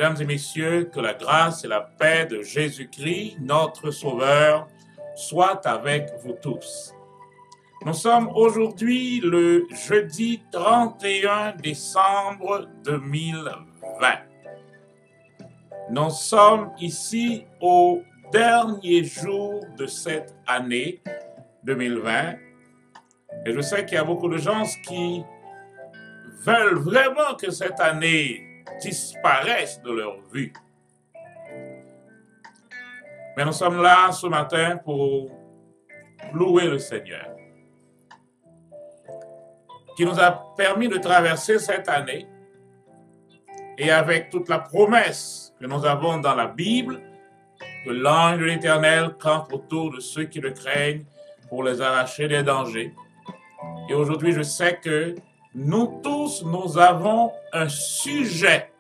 Mesdames et messieurs, que la grâce et la paix de Jésus-Christ, notre Sauveur, soient avec vous tous. Nous sommes aujourd'hui le jeudi 31 décembre 2020. Nous sommes ici au dernier jour de cette année 2020. Et je sais qu'il y a beaucoup de gens qui veulent vraiment que cette année disparaisse de leur vue. Mais nous sommes là ce matin pour louer le Seigneur, qui nous a permis de traverser cette année et avec toute la promesse que nous avons dans la Bible, que l'ange de l'Éternel campe autour de ceux qui le craignent pour les arracher des dangers. Et aujourd'hui, je sais que nous tous, nous avons un sujet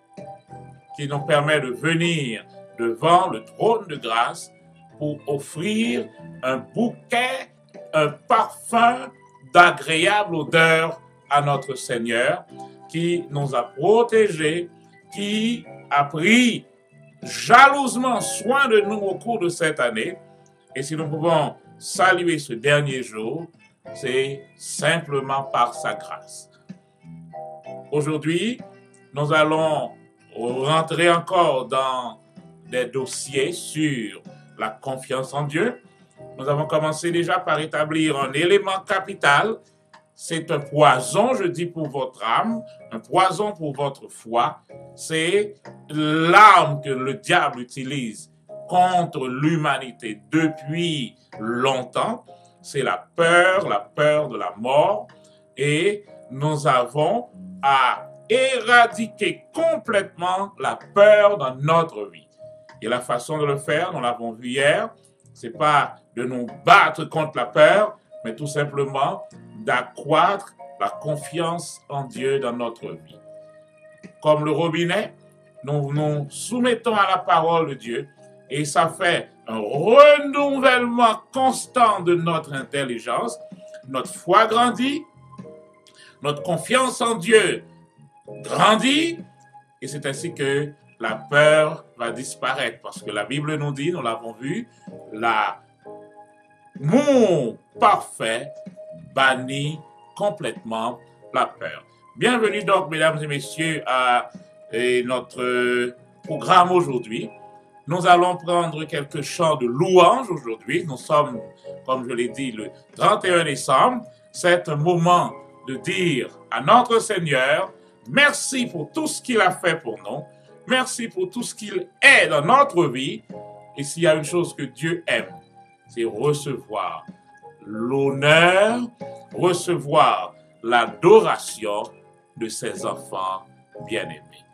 qui nous permet de venir devant le trône de grâce pour offrir un bouquet, un parfum d'agréable odeur à notre Seigneur qui nous a protégés, qui a pris jalousement soin de nous au cours de cette année. Et si nous pouvons saluer ce dernier jour, c'est simplement par sa grâce. Aujourd'hui, nous allons rentrer encore dans des dossiers sur la confiance en Dieu. Nous avons commencé déjà par établir un élément capital. C'est un poison, je dis, pour votre âme, un poison pour votre foi. C'est l'arme que le diable utilise contre l'humanité depuis longtemps. C'est la peur de la mort. Et nous avons à éradiquer complètement la peur dans notre vie. Et la façon de le faire, nous l'avons vu hier, c'est pas de nous battre contre la peur, mais tout simplement d'accroître la confiance en Dieu dans notre vie. Comme le robinet, nous nous soumettons à la parole de Dieu et ça fait un renouvellement constant de notre intelligence. Notre foi grandit, notre confiance en Dieu grandit et c'est ainsi que la peur va disparaître parce que la Bible nous dit, nous l'avons vu, l'amour parfait bannit complètement la peur. Bienvenue donc, mesdames et messieurs, à notre programme aujourd'hui. Nous allons prendre quelques chants de louange aujourd'hui. Nous sommes, comme je l'ai dit, le 31 décembre. C'est un moment de dire à notre Seigneur, merci pour tout ce qu'il a fait pour nous. Merci pour tout ce qu'il est dans notre vie. Et s'il y a une chose que Dieu aime, c'est recevoir l'honneur, recevoir l'adoration de ses enfants bien-aimés.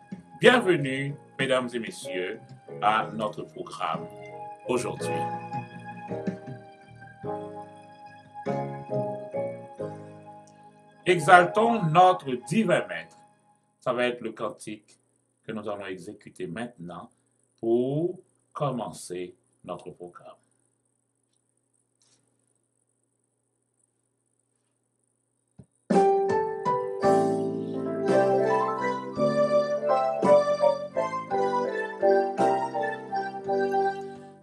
Bienvenue, mesdames et messieurs, à notre programme aujourd'hui. Exaltons notre divin maître. Ça va être le cantique que nous allons exécuter maintenant pour commencer notre programme.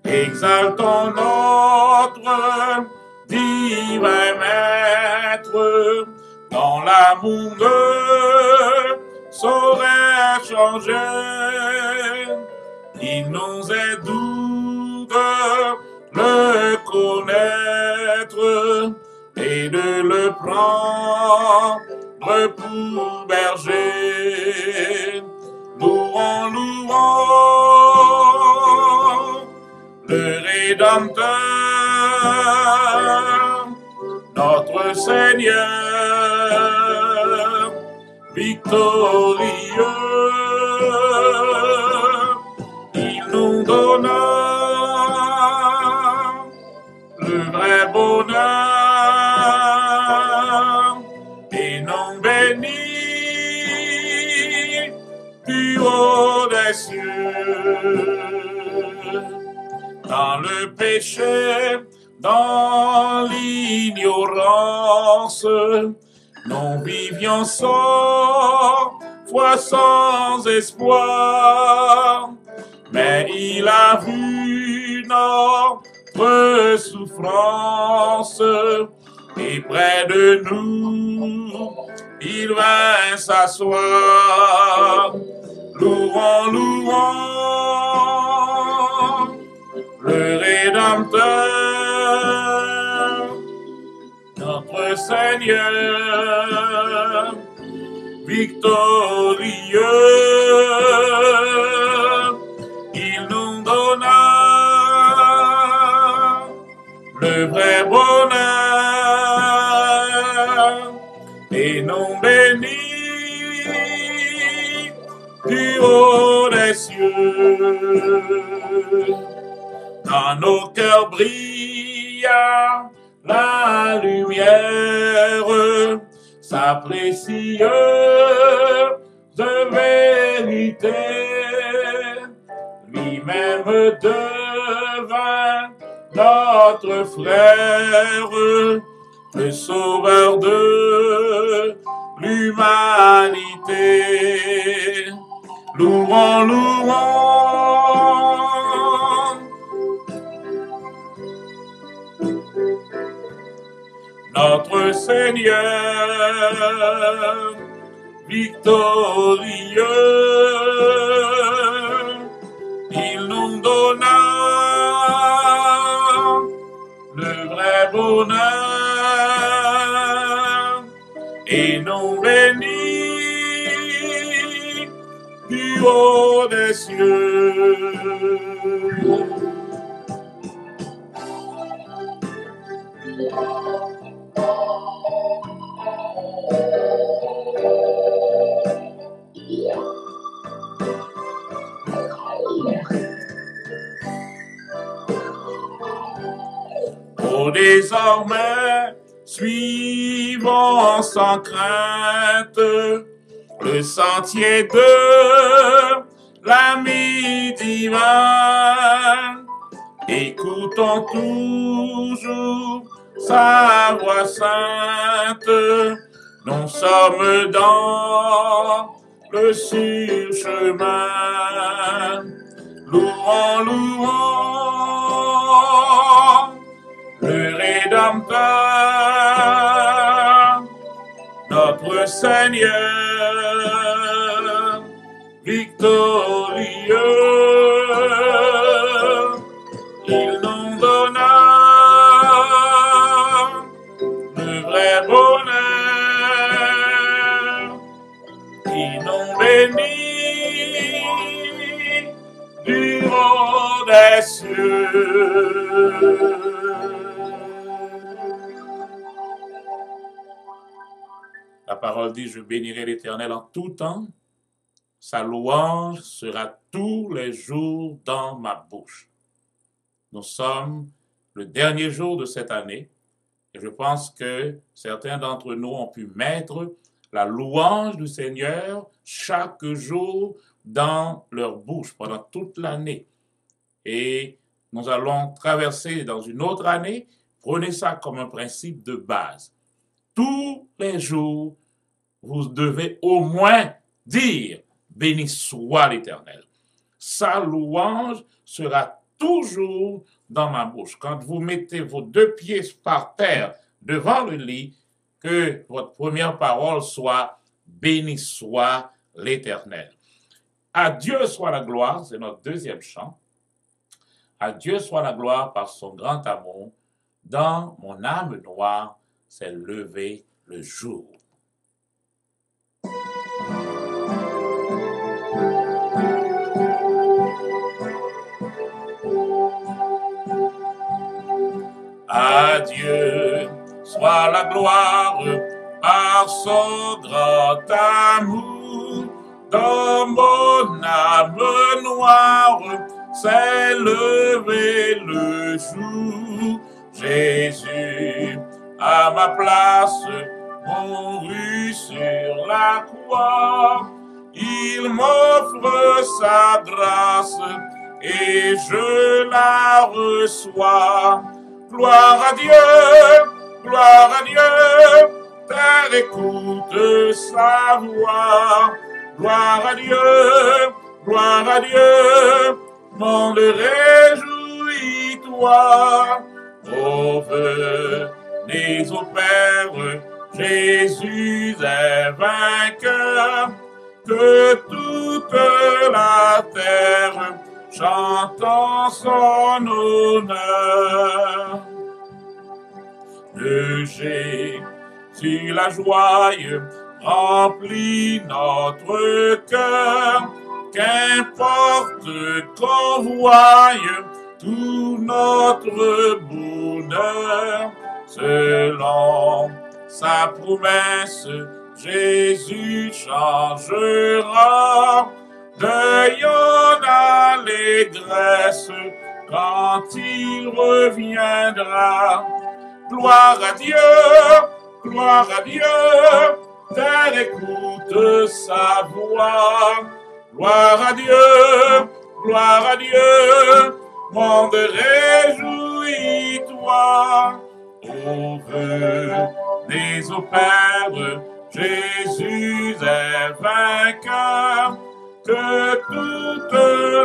Exaltons notre divin maître, dont l'amour ne saurait changer. Il nous est doux de le connaître et de le prendre pour berger. Louons, louons le Rédempteur, notre Seigneur, victorieux. Il nous donna le vrai bonheur et nous bénit du haut des cieux. Dans le péché, dans l'ignorance, nous vivions sans foi sans espoir, mais il a vu notre souffrance et près de nous, il vint s'asseoir. Louons, louons le Rédempteur, notre Seigneur, victorieux. Il nous donna le vrai bonheur et nous bénit du haut des cieux. Dans nos cœurs brilla la lumière, sa précieuse vérité. Lui-même devint notre frère, le sauveur de l'humanité. Louons, louons notre Seigneur, victorieux. Il nous donna le vrai bonheur et nous bénit du haut des cieux. Oh, désormais, suivons sans crainte le sentier de l'ami divin. Écoutons toujours sa voix sainte. Nous sommes dans le sûr chemin. Louons, louons le Rédempteur, notre Seigneur, victorieux. Il nous donna le vrai bonheur, il nous bénit du haut des cieux. La parole dit, je bénirai l'Éternel en tout temps. Sa louange sera tous les jours dans ma bouche. Nous sommes le dernier jour de cette année et je pense que certains d'entre nous ont pu mettre la louange du Seigneur chaque jour dans leur bouche pendant toute l'année. Et nous allons traverser dans une autre année. Prenez ça comme un principe de base. Tous les jours, vous devez au moins dire « Béni soit l'Éternel ». Sa louange sera toujours dans ma bouche. Quand vous mettez vos deux pieds par terre devant le lit, que votre première parole soit « Béni soit l'Éternel ». À Dieu soit la gloire, c'est notre deuxième chant. À Dieu soit la gloire par son grand amour. Dans mon âme noire s'est levé le jour. À Dieu soit la gloire par son grand amour. Dans mon âme noire s'est levé le jour. Jésus, à ma place, mourut sur la croix. Il m'offre sa grâce et je la reçois. Gloire à Dieu, terre écoute sa voix. gloire à Dieu, gloire à Dieu, monde réjouis-toi. Ô venez au Père, Jésus est vainqueur, que toute la terre chante en son honneur. De Jésus la joie remplit notre cœur, qu'importe qu'on voie tout notre bonheur, selon sa promesse, Jésus changera deuil en allégresse quand il reviendra. Gloire à Dieu, terre écoute sa voix. Gloire à Dieu, monde réjouis-toi. Ô venez au Père, Jésus est vainqueur, que toute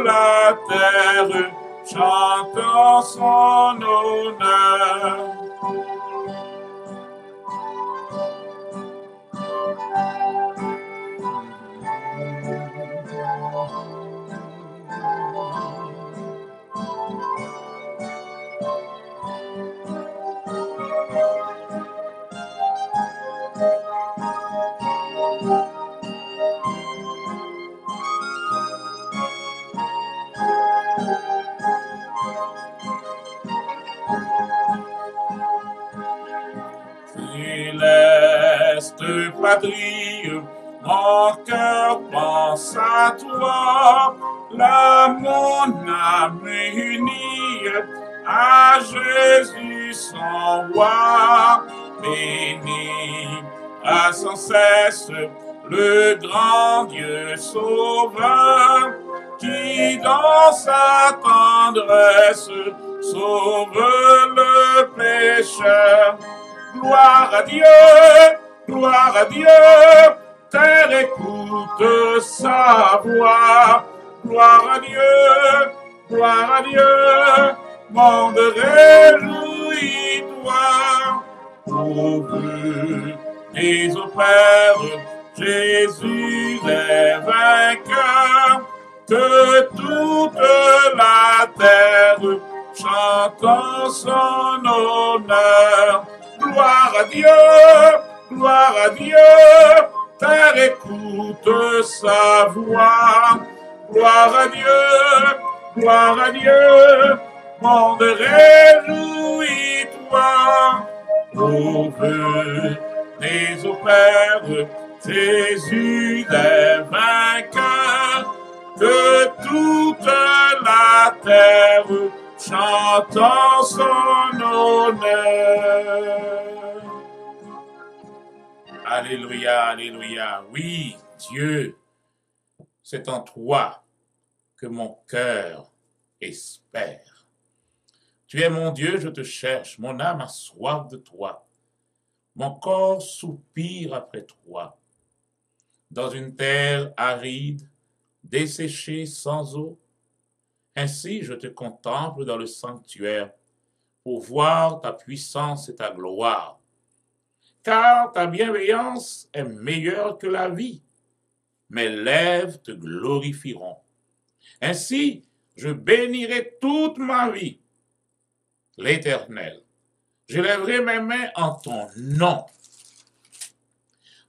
la terre chante en son honneur. Céleste patrie, mon cœur pense à toi, là mon âme unie à Jésus son roi, béni à sans cesse le grand Dieu sauveur, qui dans sa tendresse sauve le pécheur. Gloire à Dieu, terre écoute sa voix. Gloire à Dieu, monde réjouis-toi. Ô venez au Père, Jésus est vainqueur, que toute la terre chante en son honneur. Gloire à Dieu, terre écoute sa voix. Gloire à Dieu, monde réjouis-toi. Ô venez au Père, Jésus est vainqueur, que toute la terre chante en son honneur. Alléluia, alléluia. Oui, Dieu, c'est en toi que mon cœur espère. Tu es mon Dieu, je te cherche, mon âme a soif de toi. Mon corps soupire après toi. Dans une terre aride, desséchée sans eau, ainsi je te contemple dans le sanctuaire pour voir ta puissance et ta gloire. Car ta bienveillance est meilleure que la vie. Mes lèvres te glorifieront. Ainsi, je bénirai toute ma vie l'Éternel. Je lèverai mes mains en ton nom.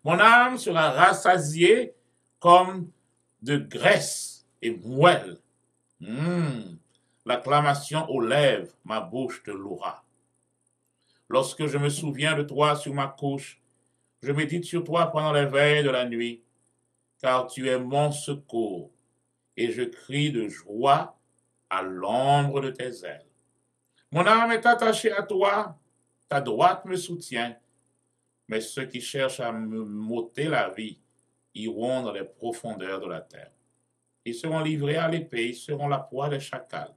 Mon âme sera rassasiée comme de graisse et moelle. L'acclamation aux lèvres, ma bouche te louera. Lorsque je me souviens de toi sur ma couche, je médite sur toi pendant les veilles de la nuit, car tu es mon secours, et je crie de joie à l'ombre de tes ailes. Mon âme est attachée à toi, ta droite me soutient, mais ceux qui cherchent à me m'ôter la vie iront dans les profondeurs de la terre. Ils seront livrés à l'épée, ils seront la proie des chacals.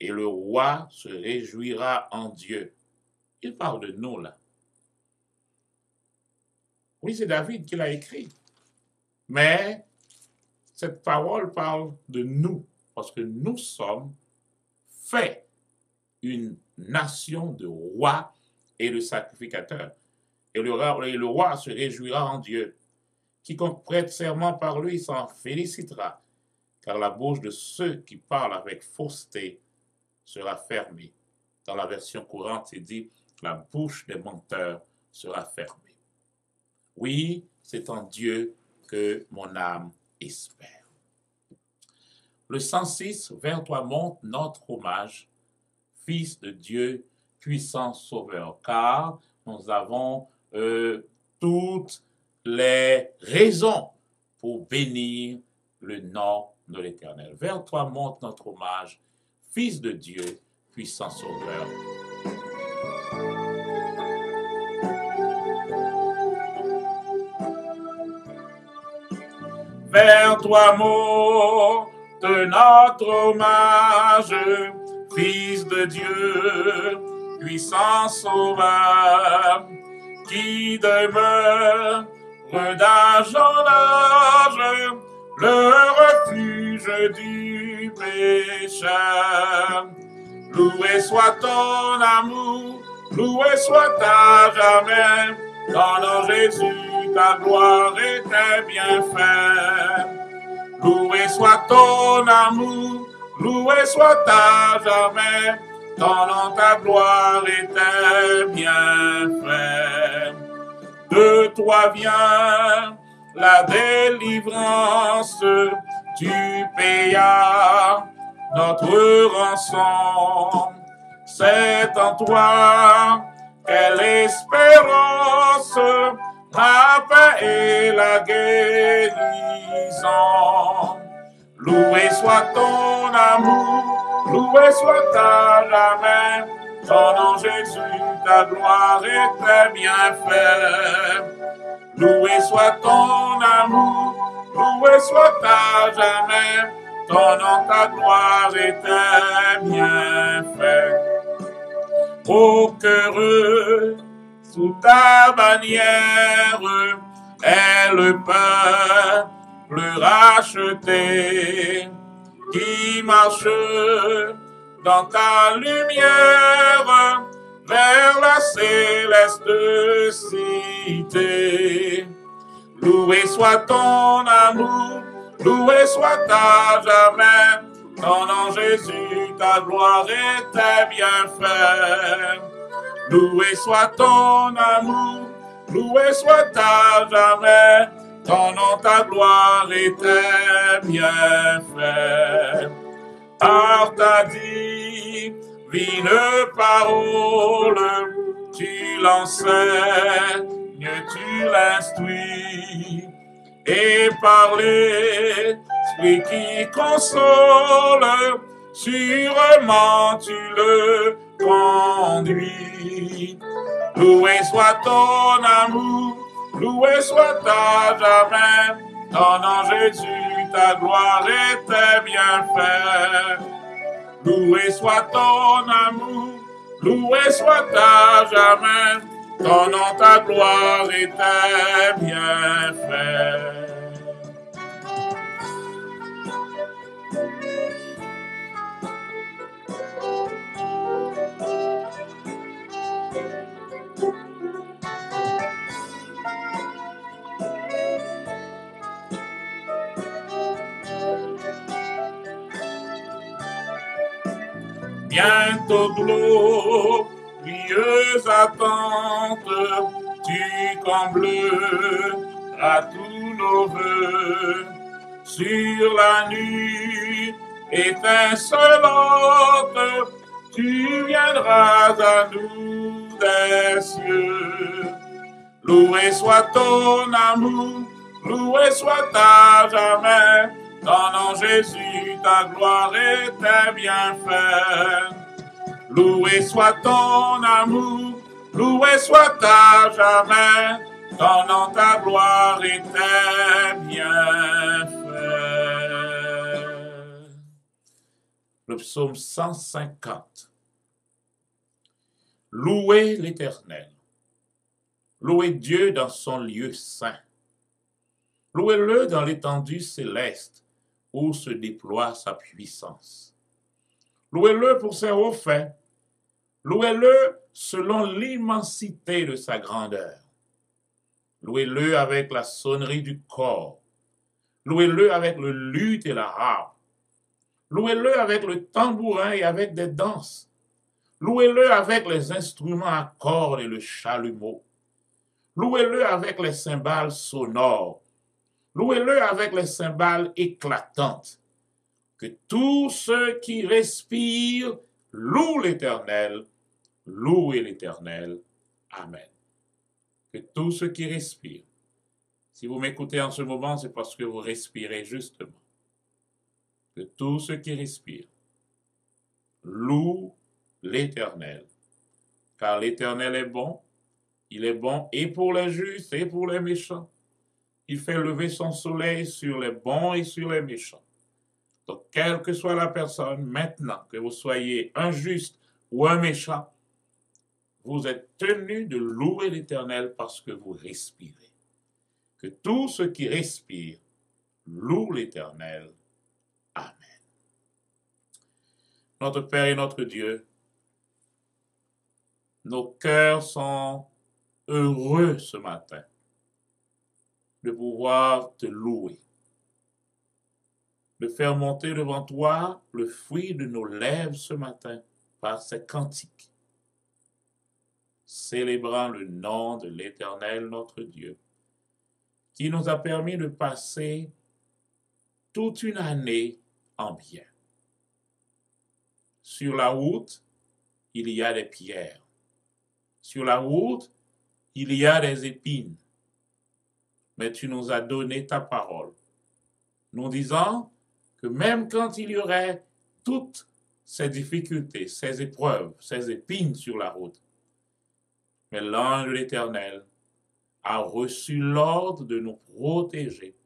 Et le roi se réjouira en Dieu. Il parle de nous là. Oui, c'est David qui l'a écrit. Mais cette parole parle de nous, parce que nous sommes faits une nation de rois et de sacrificateurs. Et le roi se réjouira en Dieu. Quiconque prête serment par lui s'en félicitera, car la bouche de ceux qui parlent avec fausseté sera fermée. Dans la version courante, c'est dit, la bouche des menteurs sera fermée. Oui, c'est en Dieu que mon âme espère. Le 106, vers toi monte notre hommage, Fils de Dieu, puissant Sauveur, car nous avons toutes les raisons pour bénir le nom de l'Éternel. Vers toi monte notre hommage, Fils de Dieu, puissant Sauveur. Vers toi monte notre hommage, Fils de Dieu, puissant Sauveur, qui demeure d'âge en âge, le refuge du pécheur. Loué soit ton amour, loué soit à jamais, dans Jésus ta gloire et tes bienfaits. Loué soit ton amour, loué soit à jamais, dans ta gloire et tes bienfaits. De toi vient la délivrance, tu payas notre rançon. C'est en toi qu'est l'espérance, la paix et la guérison. Loué soit ton amour, loué soit à jamais, ton nom Jésus, ta gloire et tes bienfaits. Loué soit ton amour, loué soit à jamais, ton nom, ta gloire et tes bienfaits. Ô qu'heureux, sous ta bannière, est le peuple racheté, qui marche dans ta lumière, vers la céleste cité. Loué soit ton amour, loué soit à jamais, ton nom Jésus, ta gloire et tes bienfaits. Loué soit ton amour, loué soit à jamais, ton nom, ta gloire et tes bienfaits. Par ta divine parole, tu l'enseignes, tu l'instruis, et par l'Esprit qui console, sûrement tu le conduis. Loué soit ton amour, loué soit à jamais, ton nom Jésus, ta gloire et tes bienfaits. Loué soit ton amour, loué soit à jamais, ton nom, ta gloire et tes bienfaits. Bientôt glorieuse attente, tu combleras tous nos vœux. Sur la nuit étincelante, tu viendras à nous des cieux. Loué soit ton amour, loué soit à jamais, ton nom Jésus, ta gloire et tes bienfaits. Loué soit ton amour, loué soit à jamais, ton nom, ta gloire et tes bienfaits. Le psaume 150. Louez l'Éternel. Louez Dieu dans son lieu saint. Louez-le dans l'étendue céleste où se déploie sa puissance. Louez-le pour ses hauts faits. Louez-le selon l'immensité de sa grandeur. Louez-le avec la sonnerie du corps. Louez-le avec le luth et la harpe. Louez-le avec le tambourin et avec des danses. Louez-le avec les instruments à cordes et le chalumeau. Louez-le avec les cymbales sonores. Louez-le avec les cymbales éclatantes. Que tous ceux qui respirent louent l'Éternel. Louez l'Éternel. Amen. Que tous ceux qui respirent. Si vous m'écoutez en ce moment, c'est parce que vous respirez justement. Que tous ceux qui respirent louent l'Éternel. Car l'Éternel est bon. Il est bon et pour les justes et pour les méchants. Il fait lever son soleil sur les bons et sur les méchants. Donc, quelle que soit la personne, maintenant que vous soyez un juste ou un méchant, vous êtes tenu de louer l'Éternel parce que vous respirez. Que tous ceux qui respirent louent l'Éternel. Amen. Notre Père et notre Dieu, nos cœurs sont heureux ce matin de pouvoir te louer, de faire monter devant toi le fruit de nos lèvres ce matin par ces cantiques, célébrant le nom de l'Éternel notre Dieu, qui nous a permis de passer toute une année en bien. Sur la route, il y a des pierres. Sur la route, il y a des épines. Mais tu nous as donné ta parole, nous disant que même quand il y aurait toutes ces difficultés, ces épreuves, ces épines sur la route, mais l'ange de l'Éternel a reçu l'ordre de nous protéger,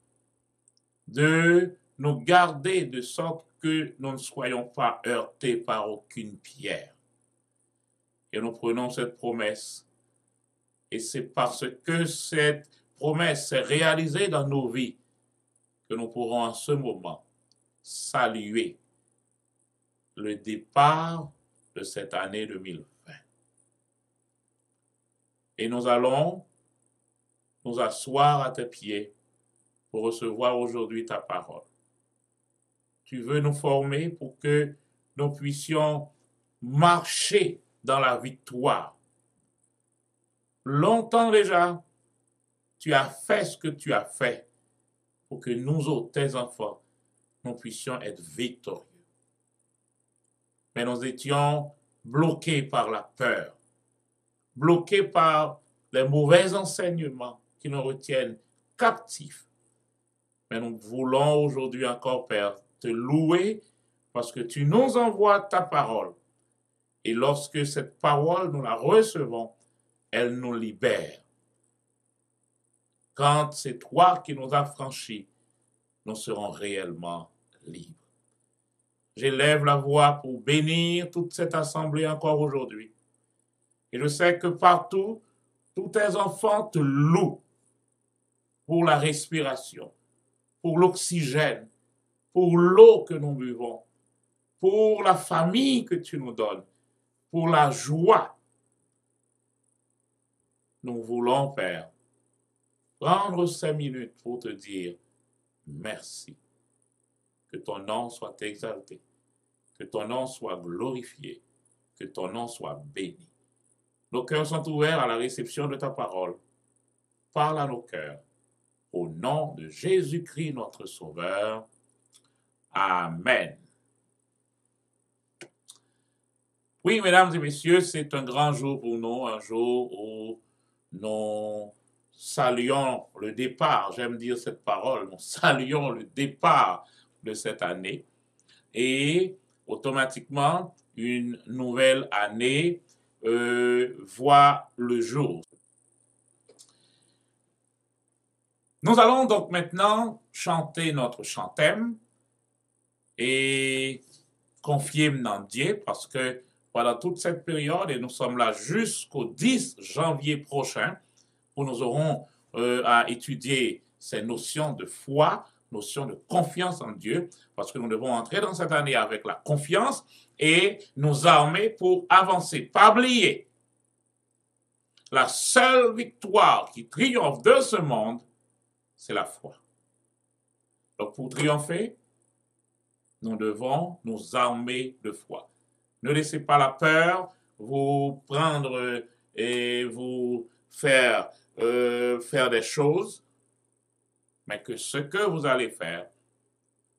de nous garder de sorte que nous ne soyons pas heurtés par aucune pierre. Et nous prenons cette promesse. Et c'est parce que cette promesse s'est réalisée dans nos vies que nous pourrons en ce moment saluer le départ de cette année 2020. Et nous allons nous asseoir à tes pieds pour recevoir aujourd'hui ta parole. Tu veux nous former pour que nous puissions marcher dans la victoire. Longtemps déjà, tu as fait ce que tu as fait pour que nous autres, tes enfants, nous puissions être victorieux. Mais nous étions bloqués par la peur, bloqués par les mauvais enseignements qui nous retiennent captifs. Mais nous voulons aujourd'hui encore, Père, te louer parce que tu nous envoies ta parole. Et lorsque cette parole, nous la recevons, elle nous libère. Quand c'est toi qui nous as franchis, nous serons réellement libres. J'élève la voix pour bénir toute cette assemblée encore aujourd'hui. Et je sais que partout, tous tes enfants te louent pour la respiration, pour l'oxygène, pour l'eau que nous buvons, pour la famille que tu nous donnes, pour la joie. Nous voulons, Père, prendre 5 minutes pour te dire merci. Que ton nom soit exalté, que ton nom soit glorifié, que ton nom soit béni. Nos cœurs sont ouverts à la réception de ta parole. Parle à nos cœurs. Au nom de Jésus-Christ, notre Sauveur. Amen. Oui, mesdames et messieurs, c'est un grand jour pour nous, un jour où nous saluons le départ, j'aime dire cette parole, nous saluons le départ de cette année et automatiquement une nouvelle année voit le jour. Nous allons donc maintenant chanter notre chantème et confier maintenant Dieu parce que pendant toute cette période, et nous sommes là jusqu'au 10 janvier prochain, où nous aurons à étudier ces notions de foi, notions de confiance en Dieu, parce que nous devons entrer dans cette année avec la confiance et nous armer pour avancer. Pas oublier, la seule victoire qui triomphe de ce monde, c'est la foi. Donc pour triompher, nous devons nous armer de foi. Ne laissez pas la peur vous prendre et vous faire des choses, mais que ce que vous allez faire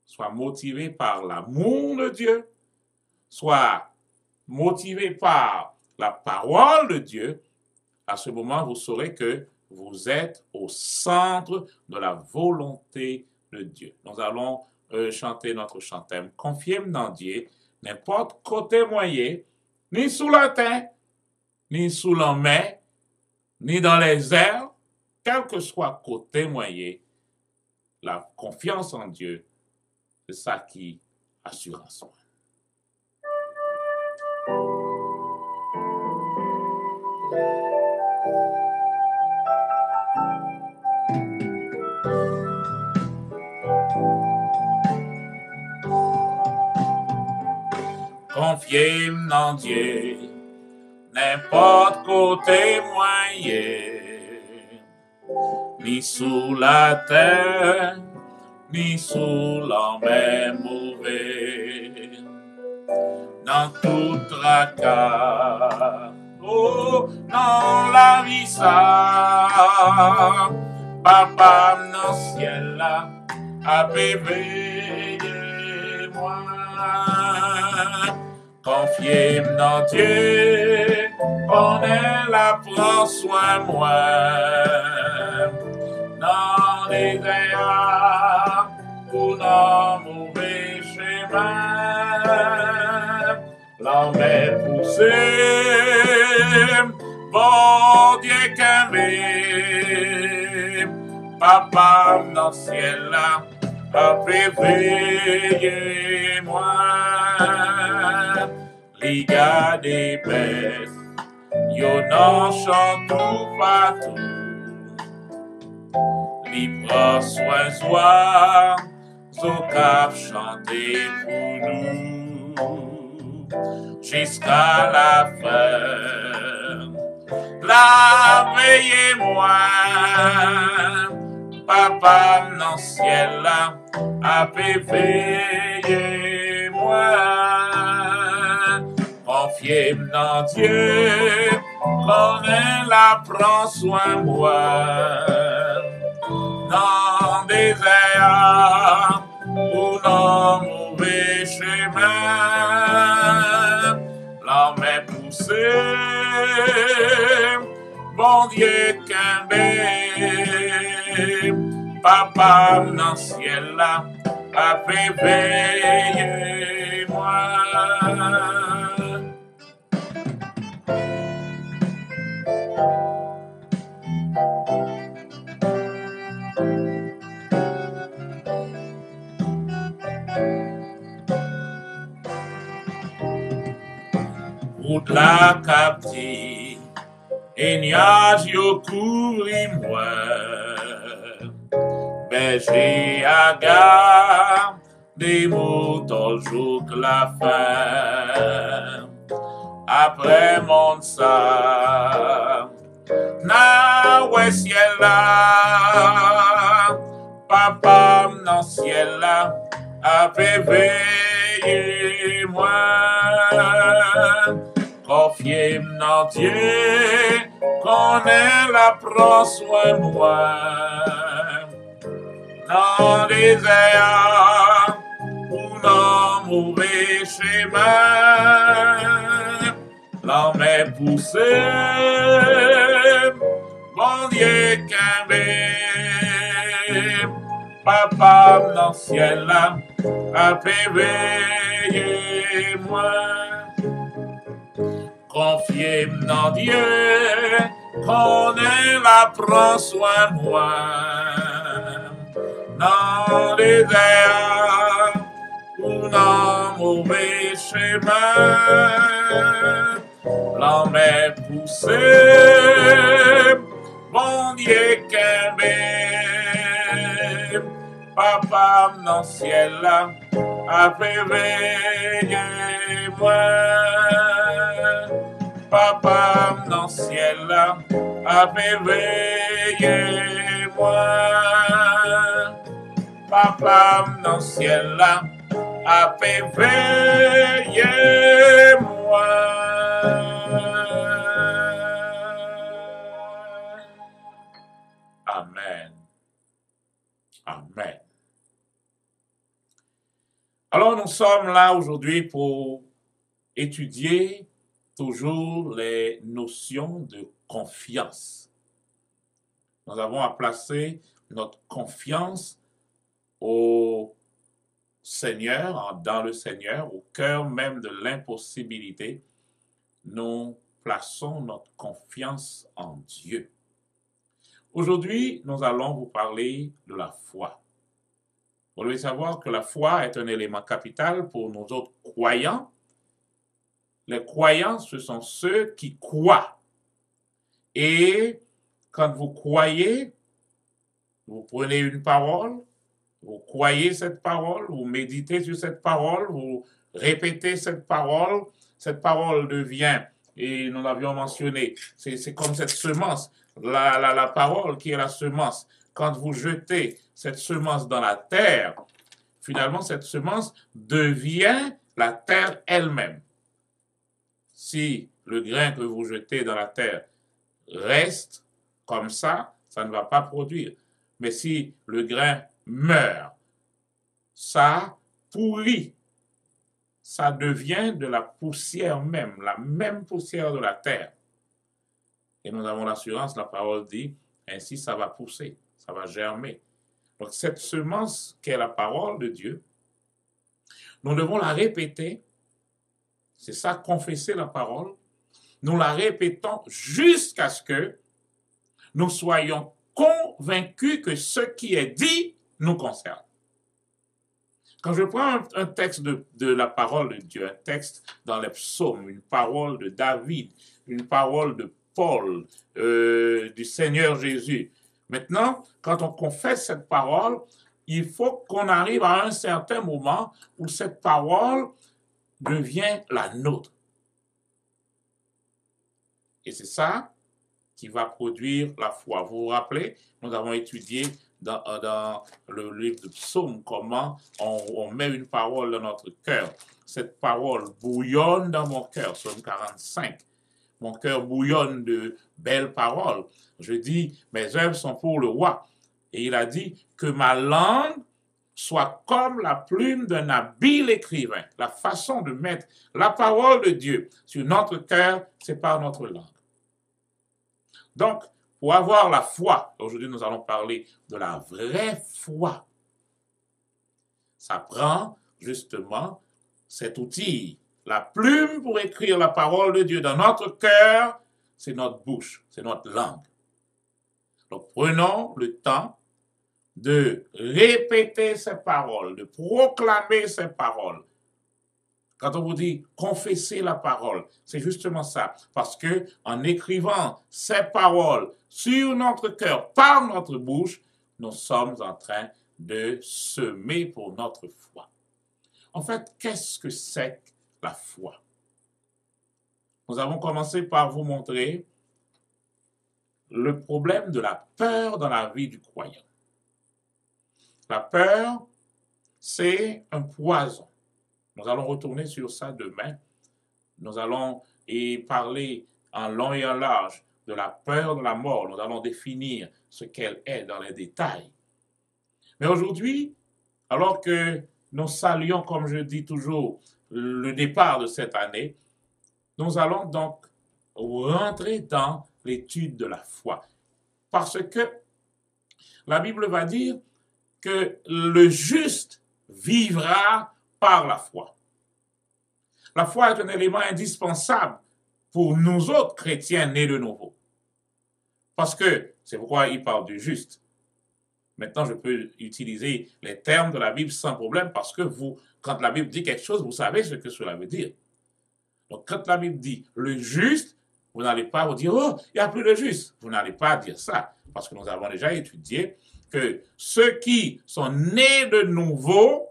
soit motivé par l'amour de Dieu, soit motivé par la parole de Dieu. À ce moment, vous saurez que vous êtes au centre de la volonté de Dieu. Nous allons chanter notre chantème. Confiez-moi dans Dieu, n'importe côté moyen, ni sous la terre, ni sous la mer, ni dans les airs, quel que soit côté moyen, la confiance en Dieu, c'est ça qui assure en soi. Confiez-moi en Dieu, n'importe côté moyen, ni sous la terre, ni sous la mer mauvaise, dans tout tracas, oh, dans la vie ça, papa dans le ciel là, a éveillé moi. Confiez-moi dans Dieu, on est là, prends soin moi. Dans les airs, ou dans mauvais chemin, l'homme est poussé, bon Dieu qu'aimé, papa dans le ciel là, a réveillé moi. Les gars des bêtes, y'en en chante tout partout. Les prend soin soir, son cap chanter pour nous. Jusqu'à la fin, la veille moi, papa dans le ciel là, a éveillé moi. Confiez-moi dans Dieu, qu'on est là, prends soin moi. Dans des airs ou dans mauvais chemin, l'homme est poussé, bon Dieu qu'aimé, papa dans le ciel là, a réveillé moi. Route la captive, et nuages yo couvri moi. Berger à garde, des moutons jour que la fin. Après mon ça, na ouais ciel là, papa dans ciel là, a réveillé moi. Confiez-moi dans Dieu, qu'on est là, prends soin moi. Dans les airs ou dans mauvais chemin, l'homme est poussé, bon Dieu qu'aimé, papa dans le ciel là, a réveillé moi. Confiez-moi dans Dieu, qu'on est là, prends soin moi. Dans les airs ou dans mauvais chemin, l'homme est poussé, bon Dieu qu'aimé, Papa dans le ciel là, a veillé moi. Papa dans le ciel là, a veillé moi. Papa dans le ciel là, a veillé moi. Amen. Amen. Alors nous sommes là aujourd'hui pour étudier toujours les notions de confiance. Nous avons à placer notre confiance au Seigneur, dans le Seigneur, au cœur même de l'impossibilité. Nous plaçons notre confiance en Dieu. Aujourd'hui, nous allons vous parler de la foi. Vous devez savoir que la foi est un élément capital pour nous autres croyants. Les croyants, ce sont ceux qui croient. Et quand vous croyez, vous prenez une parole, vous croyez cette parole, vous méditez sur cette parole, vous répétez cette parole devient, et nous l'avions mentionné, c'est comme cette semence, la parole qui est la semence. Quand vous jetez cette semence dans la terre, finalement, cette semence devient la terre elle-même. Si le grain que vous jetez dans la terre reste comme ça ne va pas produire. Mais si le grain meurt, ça pourrit. Ça devient de la poussière même, la même poussière de la terre. Et nous avons l'assurance, la parole dit, ainsi ça va pousser, ça va germer. Donc cette semence qui est la parole de Dieu, nous devons la répéter. C'est ça, confesser la parole. Nous la répétons jusqu'à ce que nous soyons convaincus que ce qui est dit nous concerne. Quand je prends un texte de la parole de Dieu, un texte dans les psaumes, une parole de David, une parole de Paul, du Seigneur Jésus. Maintenant, quand on confesse cette parole, il faut qu'on arrive à un certain moment où cette parole devient la nôtre. Et c'est ça qui va produire la foi. Vous vous rappelez, nous avons étudié dans le livre de Psaume comment on met une parole dans notre cœur. Cette parole bouillonne dans mon cœur, Psaume 45. Mon cœur bouillonne de belles paroles. Je dis, mes œuvres sont pour le roi. Et il a dit que ma langue soit comme la plume d'un habile écrivain. La façon de mettre la parole de Dieu sur notre cœur, c'est par notre langue. Donc, pour avoir la foi, aujourd'hui nous allons parler de la vraie foi. Ça prend justement cet outil, la plume pour écrire la parole de Dieu dans notre cœur, c'est notre bouche, c'est notre langue. Donc prenons le temps de répéter ces paroles, de proclamer ces paroles. Quand on vous dit confesser la parole, c'est justement ça. Parce que en écrivant ces paroles sur notre cœur, par notre bouche, nous sommes en train de semer pour notre foi. En fait, qu'est-ce que c'est la foi? Nous avons commencé par vous montrer le problème de la peur dans la vie du croyant. La peur, c'est un poison. Nous allons retourner sur ça demain. Nous allons y parler en long et en large de la peur de la mort. Nous allons définir ce qu'elle est dans les détails. Mais aujourd'hui, alors que nous saluons, comme je dis toujours, le départ de cette année, nous allons donc rentrer dans l'étude de la foi. Parce que la Bible va dire que le juste vivra par la foi. La foi est un élément indispensable pour nous autres chrétiens nés de nouveau. Parce que, c'est pourquoi il parle du juste. Maintenant, je peux utiliser les termes de la Bible sans problème parce que vous, quand la Bible dit quelque chose, vous savez ce que cela veut dire. Donc, quand la Bible dit le juste, vous n'allez pas vous dire, oh, il n'y a plus de juste. Vous n'allez pas dire ça parce que nous avons déjà étudié que ceux qui sont nés de nouveau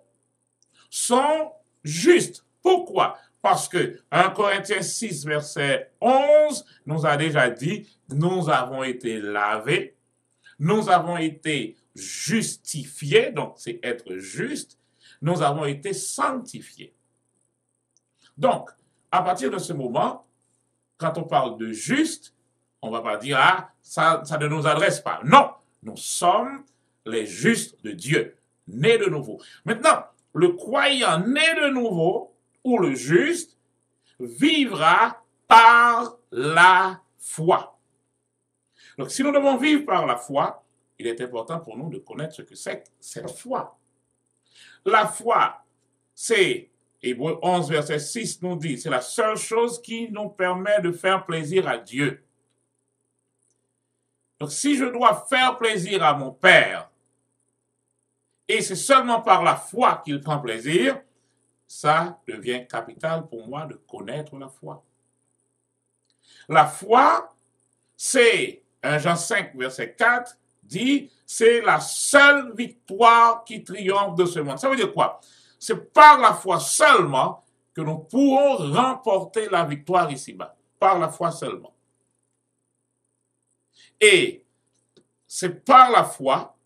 sont justes. Pourquoi? Parce que 1 Corinthiens 6, verset 11 nous a déjà dit, nous avons été lavés, nous avons été justifiés, donc c'est être juste, nous avons été sanctifiés. Donc, à partir de ce moment, quand on parle de juste, on ne va pas dire, ah, ça ne nous adresse pas. Non, nous sommes les justes de Dieu, nés de nouveau. Maintenant, le croyant né de nouveau, ou le juste, vivra par la foi. Donc, si nous devons vivre par la foi, il est important pour nous de connaître ce que c'est cette foi. La foi, c'est, Hébreux 11, verset 6 nous dit, c'est la seule chose qui nous permet de faire plaisir à Dieu. Donc, si je dois faire plaisir à mon Père, et c'est seulement par la foi qu'il prend plaisir, ça devient capital pour moi de connaître la foi. La foi, c'est, 1 Jean 5, verset 4, dit, c'est la seule victoire qui triomphe de ce monde. Ça veut dire quoi? C'est par la foi seulement que nous pourrons remporter la victoire ici-bas. Par la foi seulement. Et c'est par la foi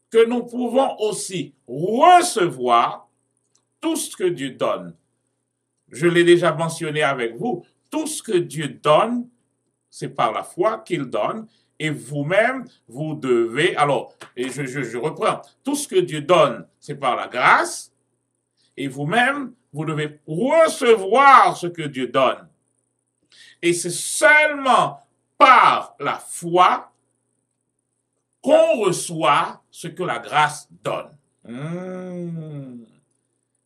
que nous pouvons aussi recevoir tout ce que Dieu donne. Je l'ai déjà mentionné avec vous. Tout ce que Dieu donne, c'est par la foi qu'il donne. Et vous-même, vous devez... Alors, et je reprends. Tout ce que Dieu donne, c'est par la grâce. Et vous-même, vous devez recevoir ce que Dieu donne. Et c'est seulement par la foi qu'on reçoit ce que la grâce donne.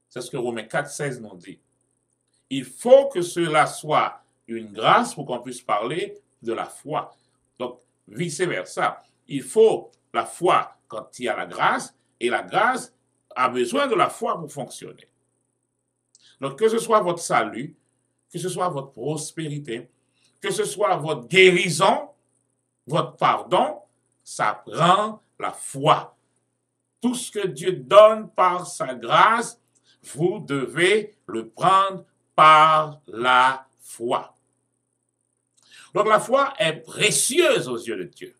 C'est ce que Romains 4, 16 nous dit. Il faut que cela soit une grâce pour qu'on puisse parler de la foi. Donc, vice-versa. Il faut la foi quand il y a la grâce, et la grâce a besoin de la foi pour fonctionner. Donc, que ce soit votre salut, que ce soit votre prospérité, que ce soit votre guérison, votre pardon, ça prend la foi. Tout ce que Dieu donne par sa grâce, vous devez le prendre par la foi. Donc la foi est précieuse aux yeux de Dieu.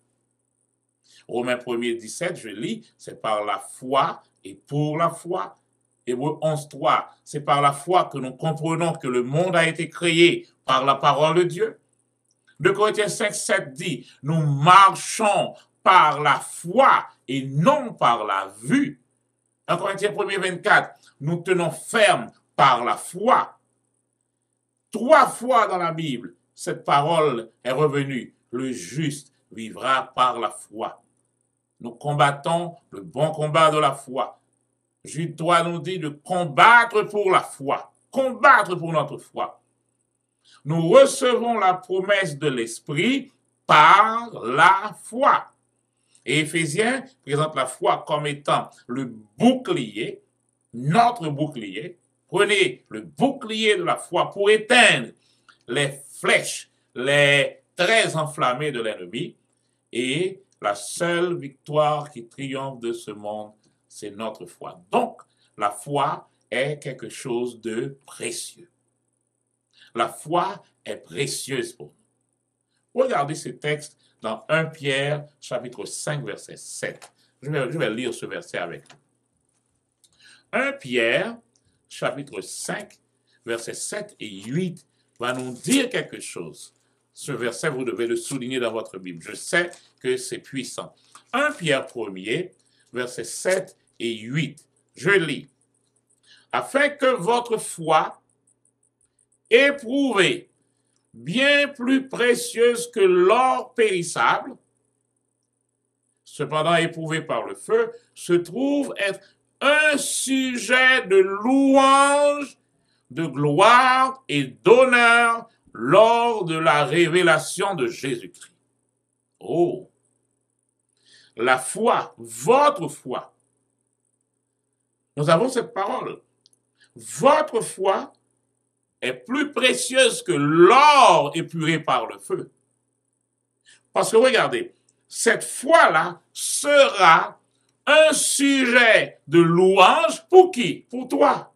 Romains 1er 17, je lis, c'est par la foi et pour la foi. Hébreux 11, 3, c'est par la foi que nous comprenons que le monde a été créé par la parole de Dieu. 2 Corinthiens 5, 7 dit, nous marchons par la foi et non par la vue. 1 Corinthiens 1er 24, nous tenons ferme par la foi. 3 fois dans la Bible, cette parole est revenue. Le juste vivra par la foi. Nous combattons le bon combat de la foi. Jude 3 nous dit de combattre pour la foi. Combattre pour notre foi. Nous recevons la promesse de l'Esprit par la foi. Et Éphésiens présente la foi comme étant le bouclier, notre bouclier. Prenez le bouclier de la foi pour éteindre les flèches, les traits enflammés de l'ennemi. Et la seule victoire qui triomphe de ce monde, c'est notre foi. Donc, la foi est quelque chose de précieux. La foi est précieuse pour nous. Regardez ce texte dans 1 Pierre, chapitre 5, verset 7. Je vais lire ce verset avec vous. 1 Pierre, chapitre 5, verset 7 et 8 va nous dire quelque chose. Ce verset, vous devez le souligner dans votre Bible. Je sais que c'est puissant. 1 Pierre 1er, verset 7 et 8. Je lis. Afin que votre foi, éprouvée, bien plus précieuse que l'or périssable, cependant éprouvée par le feu, se trouve être un sujet de louange, de gloire et d'honneur lors de la révélation de Jésus-Christ. Oh! La foi, votre foi. Nous avons cette parole. Votre foi est plus précieuse que l'or épuré par le feu. Parce que regardez, cette foi-là sera un sujet de louange pour qui? Pour toi.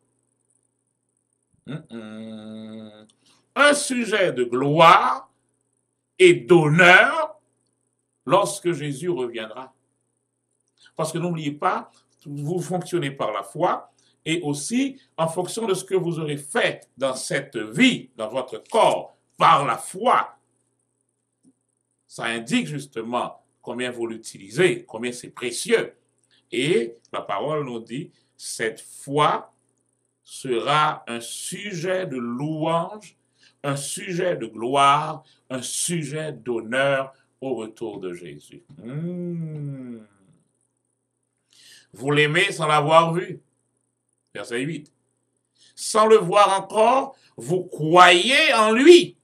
Un sujet de gloire et d'honneur lorsque Jésus reviendra. Parce que n'oubliez pas, vous fonctionnez par la foi et aussi en fonction de ce que vous aurez fait dans cette vie, dans votre corps, par la foi. Ça indique justement combien vous l'utilisez, combien c'est précieux. Et la parole nous dit, cette foi sera un sujet de louange, un sujet de gloire, un sujet d'honneur au retour de Jésus. Vous l'aimez sans l'avoir vu. Verset 8. Sans le voir encore, vous croyez en lui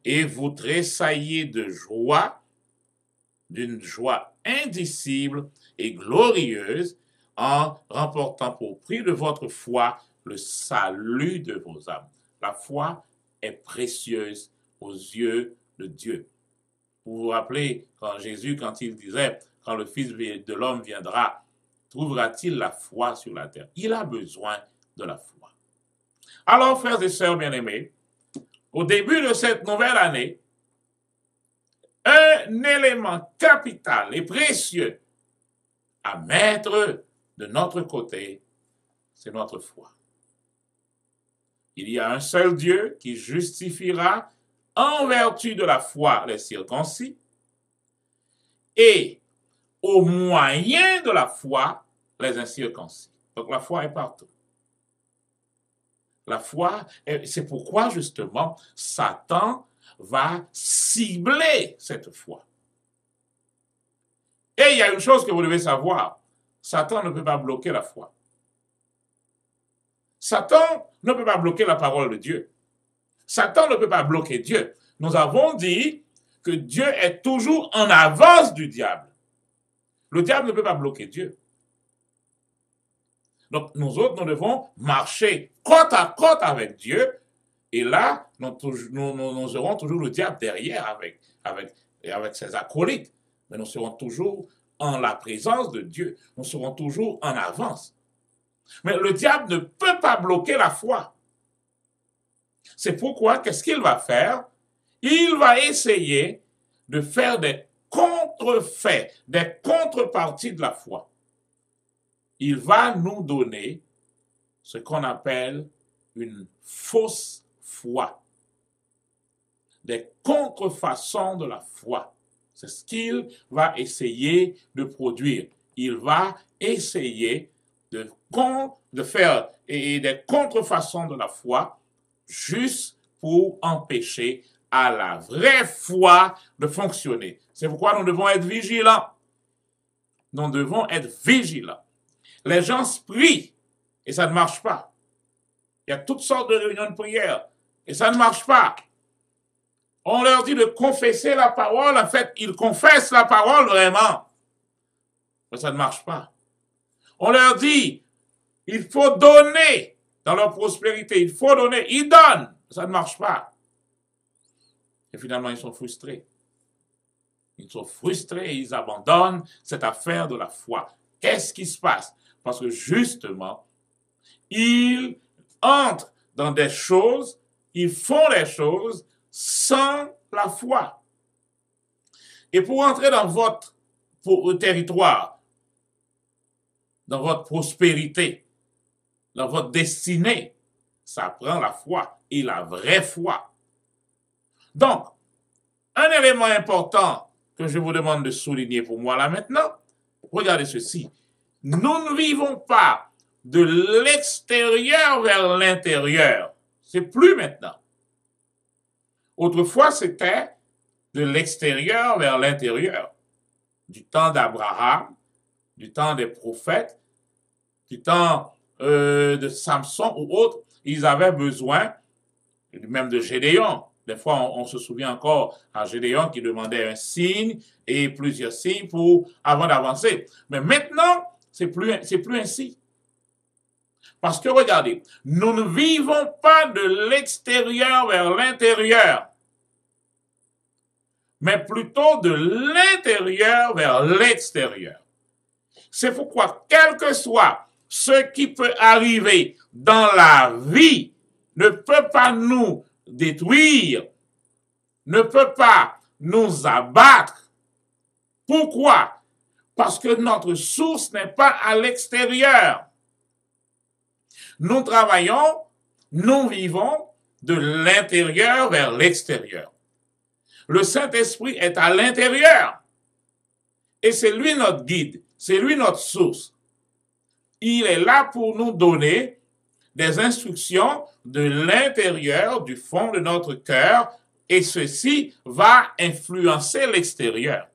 et vous tressaillez de joie, d'une joie indicible et glorieuse en remportant pour prix de votre foi le salut de vos âmes. La foi est précieuse aux yeux de Dieu. Vous vous rappelez quand Jésus, quand il disait, quand le Fils de l'homme viendra, trouvera-t-il la foi sur la terre? Il a besoin de la foi. Alors, frères et sœurs bien-aimés, au début de cette nouvelle année, un élément capital et précieux à mettre de notre côté, c'est notre foi. Il y a un seul Dieu qui justifiera en vertu de la foi les circoncis et au moyen de la foi les incirconcis. Donc la foi est partout. La foi, c'est pourquoi justement Satan va cibler cette foi. Et il y a une chose que vous devez savoir, Satan ne peut pas bloquer la foi. Satan ne peut pas bloquer la parole de Dieu. Satan ne peut pas bloquer Dieu. Nous avons dit que Dieu est toujours en avance du diable. Le diable ne peut pas bloquer Dieu. Donc nous autres, nous devons marcher côte à côte avec Dieu. Et là, nous aurons toujours le diable derrière avec ses acolytes. Mais nous serons toujours en la présence de Dieu. Nous serons toujours en avance. Mais le diable ne peut pas bloquer la foi. C'est pourquoi, qu'est-ce qu'il va faire? Il va essayer de faire des contrefaits, des contreparties de la foi. Il va nous donner ce qu'on appelle une fausse foi. Des contrefaçons de la foi. C'est ce qu'il va essayer de produire. Il va essayer de faire des contrefaçons de la foi juste pour empêcher à la vraie foi de fonctionner. C'est pourquoi nous devons être vigilants. Nous devons être vigilants. Les gens se prient et ça ne marche pas. Il y a toutes sortes de réunions de prière et ça ne marche pas. On leur dit de confesser la parole. En fait, ils confessent la parole vraiment. Mais ça ne marche pas. On leur dit, il faut donner dans leur prospérité. Il faut donner. Ils donnent. Ça ne marche pas. Et finalement, ils sont frustrés. Ils sont frustrés et ils abandonnent cette affaire de la foi. Qu'est-ce qui se passe? Parce que justement, ils entrent dans des choses, ils font les choses sans la foi. Et pour entrer dans votre territoire, dans votre prospérité, dans votre destinée, ça prend la foi et la vraie foi. Donc, un élément important que je vous demande de souligner pour moi là maintenant, regardez ceci. Nous ne vivons pas de l'extérieur vers l'intérieur. C'est plus maintenant. Autrefois, c'était de l'extérieur vers l'intérieur. Du temps d'Abraham, du temps des prophètes, du temps de Samson ou autres, ils avaient besoin, même de Gédéon. Des fois, on se souvient encore à Gédéon qui demandait un signe et plusieurs signes avant d'avancer. Mais maintenant, c'est plus ainsi. Parce que regardez, nous ne vivons pas de l'extérieur vers l'intérieur. mais plutôt de l'intérieur vers l'extérieur. C'est pourquoi, quel que soit ce qui peut arriver dans la vie, ne peut pas nous détruire, ne peut pas nous abattre. Pourquoi? Parce que notre source n'est pas à l'extérieur. Nous travaillons, nous vivons de l'intérieur vers l'extérieur. Le Saint-Esprit est à l'intérieur. Et c'est lui notre guide, c'est lui notre source. Il est là pour nous donner des instructions de l'intérieur, du fond de notre cœur, et ceci va influencer l'extérieur.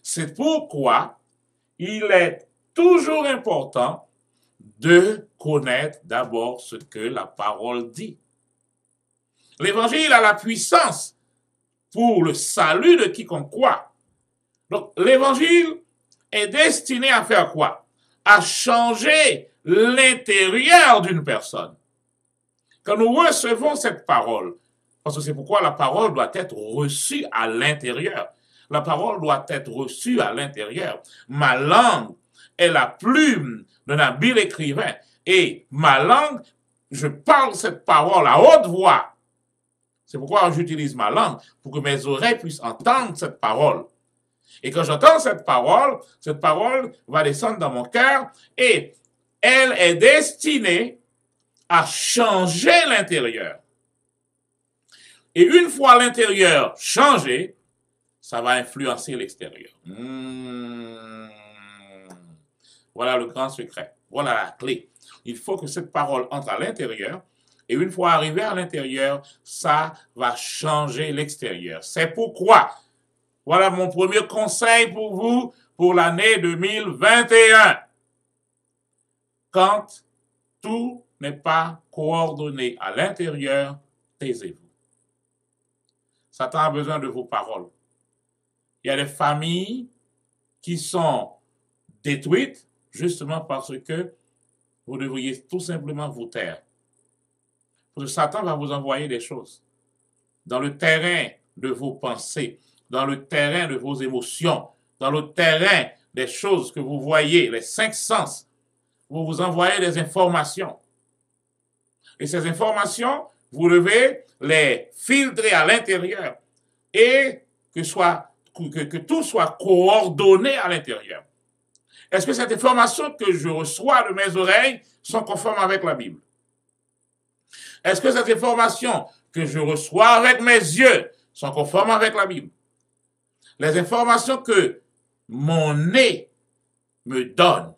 C'est pourquoi il est toujours important de connaître d'abord ce que la parole dit. L'Évangile a la puissance pour le salut de quiconque croit. Donc, l'Évangile est destiné à faire quoi? À changer l'intérieur d'une personne. Quand nous recevons cette parole, parce que c'est pourquoi la parole doit être reçue à l'intérieur. La parole doit être reçue à l'intérieur. Ma langue est la plume d'un habile écrivain. Et ma langue, je parle cette parole à haute voix. C'est pourquoi j'utilise ma langue, pour que mes oreilles puissent entendre cette parole. Et quand j'entends cette parole va descendre dans mon cœur et elle est destinée à changer l'intérieur. Et une fois l'intérieur changé, ça va influencer l'extérieur. Voilà le grand secret. Voilà la clé. Il faut que cette parole entre à l'intérieur. Et une fois arrivé à l'intérieur, ça va changer l'extérieur. C'est pourquoi, voilà mon premier conseil pour vous pour l'année 2021. Quand tout n'est pas coordonné à l'intérieur, taisez-vous. Satan a besoin de vos paroles. Il y a des familles qui sont détruites justement parce que vous devriez tout simplement vous taire. Parce que Satan va vous envoyer des choses dans le terrain de vos pensées, dans le terrain de vos émotions, dans le terrain des choses que vous voyez, les 5 sens. Vous vous envoyez des informations. Et ces informations, vous devez les filtrer à l'intérieur et que tout soit coordonné à l'intérieur. Est-ce que cette information que je reçois de mes oreilles sont conformes avec la Bible? Est-ce que cette information que je reçois avec mes yeux sont conformes avec la Bible? Les informations que mon nez me donne,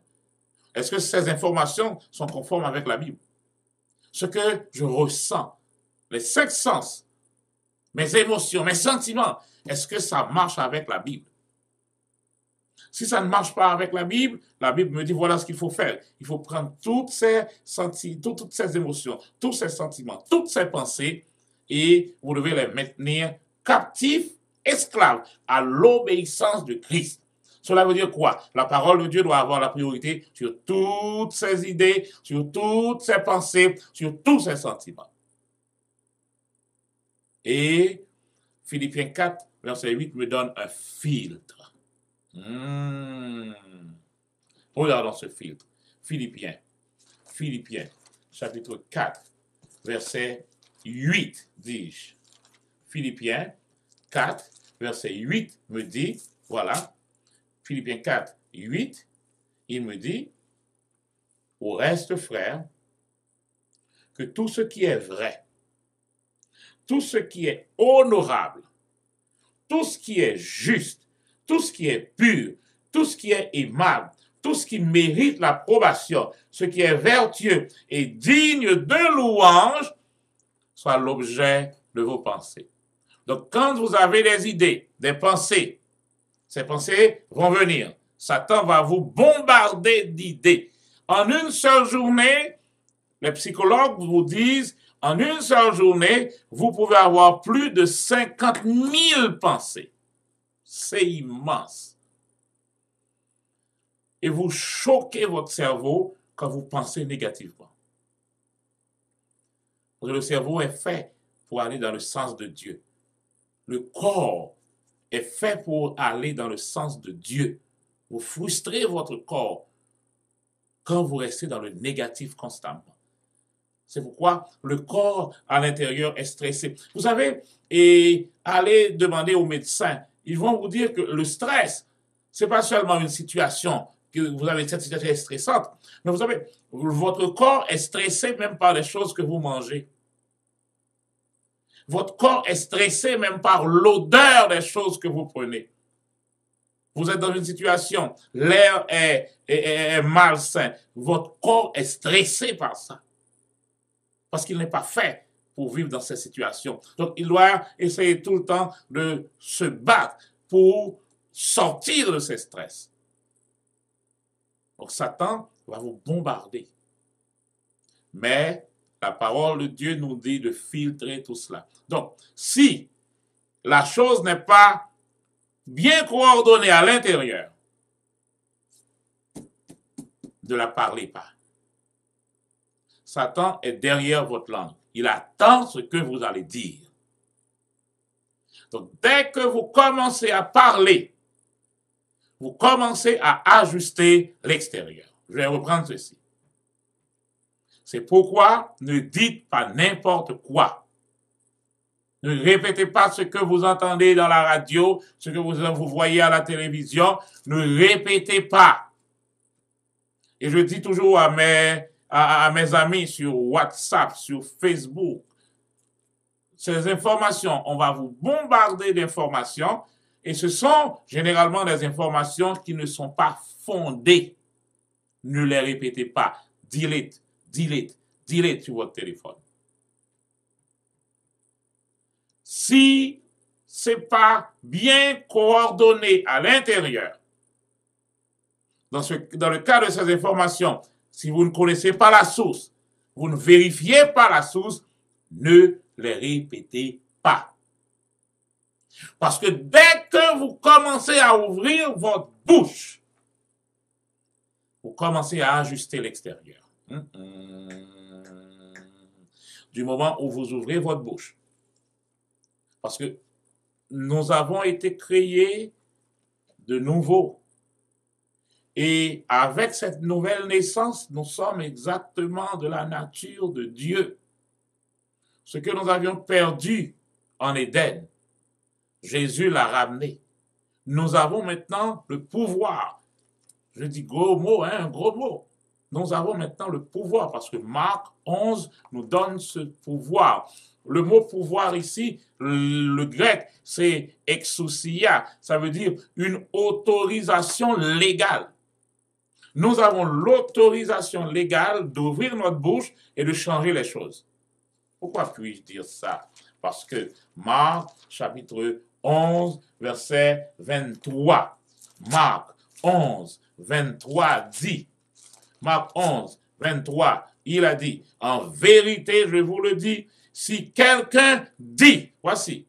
est-ce que ces informations sont conformes avec la Bible? Ce que je ressens, les 5 sens, mes émotions, mes sentiments, est-ce que ça marche avec la Bible? Si ça ne marche pas avec la Bible me dit voilà ce qu'il faut faire. Il faut prendre toutes ces émotions, tous ces sentiments, toutes ces pensées et vous devez les maintenir captifs, esclaves à l'obéissance de Christ. Cela veut dire quoi? La parole de Dieu doit avoir la priorité sur toutes ses idées, sur toutes ses pensées, sur tous ses sentiments. Et Philippiens 4, verset 8 me donne un filtre. Regardons ce filtre. Philippiens, chapitre 4, verset 8, dis-je. Philippiens 4, verset 8 me dit, voilà, Philippiens 4, 8, il me dit, au reste, frères, que tout ce qui est vrai, tout ce qui est honorable, tout ce qui est juste, tout ce qui est pur, tout ce qui est aimable, tout ce qui mérite l'approbation, ce qui est vertueux et digne de louange, soit l'objet de vos pensées. Donc, quand vous avez des idées, des pensées, ces pensées vont venir. Satan va vous bombarder d'idées. En une seule journée, les psychologues vous disent, en une seule journée, vous pouvez avoir plus de 50 000 pensées. C'est immense. Et vous choquez votre cerveau quand vous pensez négativement. Parce que le cerveau est fait pour aller dans le sens de Dieu. Le corps est fait pour aller dans le sens de Dieu. Vous frustrez votre corps quand vous restez dans le négatif constamment. C'est pourquoi le corps à l'intérieur est stressé. Vous savez, et allez demander aux médecins, ils vont vous dire que le stress, c'est pas seulement une situation, que vous avez cette situation stressante, mais vous savez, votre corps est stressé même par les choses que vous mangez. Votre corps est stressé même par l'odeur des choses que vous prenez. Vous êtes dans une situation, l'air est malsain, votre corps est stressé par ça. Parce qu'il n'est pas fait pour vivre dans cette situation. Donc, il doit essayer tout le temps de se battre pour sortir de ce stress. Donc, Satan va vous bombarder. Mais la parole de Dieu nous dit de filtrer tout cela. Donc, si la chose n'est pas bien coordonnée à l'intérieur, ne la parlez pas. Satan est derrière votre langue. Il attend ce que vous allez dire. Donc, dès que vous commencez à parler, vous commencez à ajuster l'extérieur. Je vais reprendre ceci. C'est pourquoi ne dites pas n'importe quoi. Ne répétez pas ce que vous entendez dans la radio, ce que vous voyez à la télévision. Ne répétez pas. Et je dis toujours à mes amis sur WhatsApp, sur Facebook, ces informations, on va vous bombarder d'informations et ce sont généralement des informations qui ne sont pas fondées. Ne les répétez pas. Delete sur votre téléphone. Si ce n'est pas bien coordonné à l'intérieur, dans le cas de ces informations, si vous ne connaissez pas la source, vous ne vérifiez pas la source, ne les répétez pas. Parce que dès que vous commencez à ouvrir votre bouche, vous commencez à ajuster l'extérieur. Du moment où vous ouvrez votre bouche. Parce que nous avons été créés de nouveau. Et avec cette nouvelle naissance, nous sommes exactement de la nature de Dieu. Ce que nous avions perdu en Éden, Jésus l'a ramené. Nous avons maintenant le pouvoir. Je dis gros mot, un gros mot. Nous avons maintenant le pouvoir parce que Marc 11 nous donne ce pouvoir. Le mot pouvoir ici, le grec, c'est exousia. Ça veut dire une autorisation légale. Nous avons l'autorisation légale d'ouvrir notre bouche et de changer les choses. Pourquoi puis-je dire ça? Parce que Marc, chapitre 11, verset 23. Marc 11, 23 dit, Marc 11, 23, il a dit, en vérité, je vous le dis, si quelqu'un dit, voici,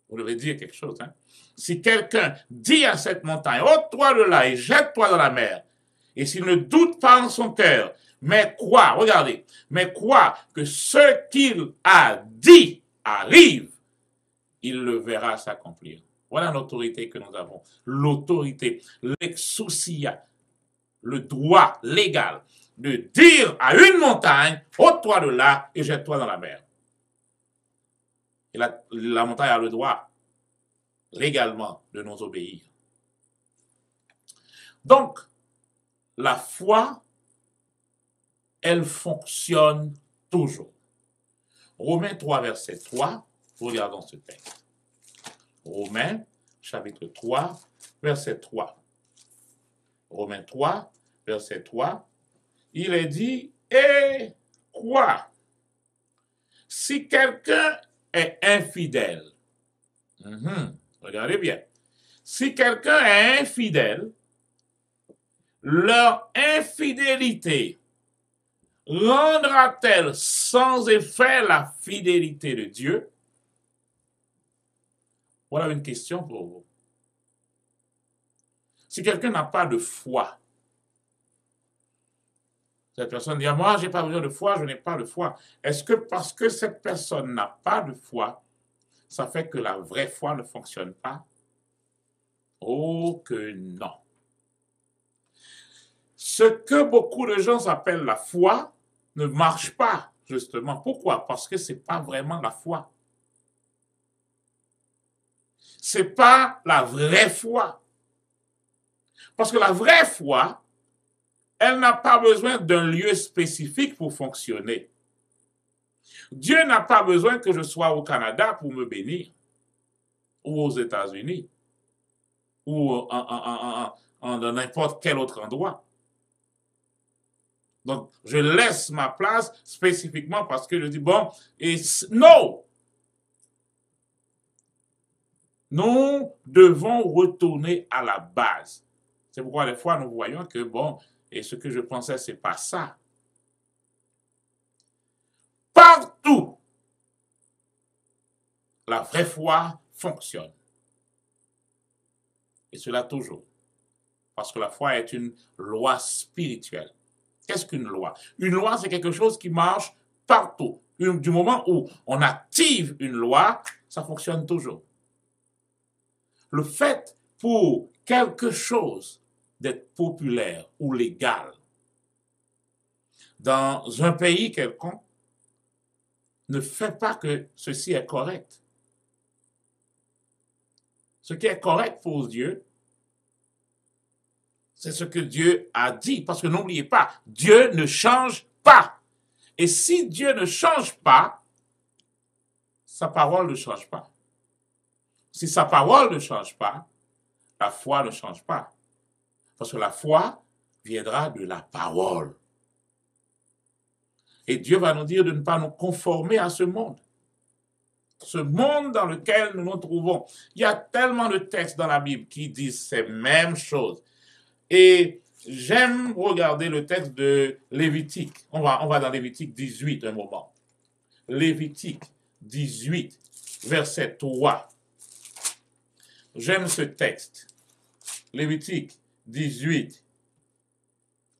vous devez dire quelque chose, hein? Si quelqu'un dit à cette montagne, ôte-toi de là et jette-toi dans la mer, et s'il ne doute pas en son cœur, mais quoi, regardez, mais quoi que ce qu'il a dit arrive, il le verra s'accomplir. Voilà l'autorité que nous avons. L'autorité, l'exousia, le droit légal de dire à une montagne, ôte-toi de là et jette-toi dans la mer. Et la montagne a le droit légalement de nous obéir. Donc, la foi, elle fonctionne toujours. Romains 3, verset 3, regardons ce texte. Romains, chapitre 3, verset 3. Romains 3, verset 3, il est dit, et quoi? Si quelqu'un est infidèle, regardez bien, si quelqu'un est infidèle, leur infidélité rendra-t-elle sans effet la fidélité de Dieu? Voilà une question pour vous. Si quelqu'un n'a pas de foi, cette personne dit, moi, je n'ai pas besoin de foi, je n'ai pas de foi. Est-ce que parce que cette personne n'a pas de foi, ça fait que la vraie foi ne fonctionne pas? Oh que non. Ce que beaucoup de gens appellent la foi ne marche pas, justement. Pourquoi? Parce que ce n'est pas vraiment la foi. Ce n'est pas la vraie foi. Parce que la vraie foi, elle n'a pas besoin d'un lieu spécifique pour fonctionner. Dieu n'a pas besoin que je sois au Canada pour me bénir, ou aux États-Unis, ou dans n'importe quel autre endroit. Donc, je laisse ma place spécifiquement parce que je dis, bon, et non! Nous devons retourner à la base. C'est pourquoi des fois, nous voyons que, bon, et ce que je pensais, c'est pas ça. Partout, la vraie foi fonctionne. Et cela toujours. Parce que la foi est une loi spirituelle. Qu'est-ce qu'une loi? Une loi, c'est quelque chose qui marche partout. Du moment où on active une loi, ça fonctionne toujours. Le fait pour quelque chose d'être populaire ou légal dans un pays quelconque ne fait pas que ceci est correct. Ce qui est correct pour Dieu, c'est ce que Dieu a dit. Parce que n'oubliez pas, Dieu ne change pas. Et si Dieu ne change pas, sa parole ne change pas. Si sa parole ne change pas, la foi ne change pas. Parce que la foi viendra de la parole. Et Dieu va nous dire de ne pas nous conformer à ce monde. Ce monde dans lequel nous nous trouvons. Il y a tellement de textes dans la Bible qui disent ces mêmes choses. Et j'aime regarder le texte de Lévitique. On va dans Lévitique 18 un moment. Lévitique 18, verset 3. J'aime ce texte. Lévitique 18.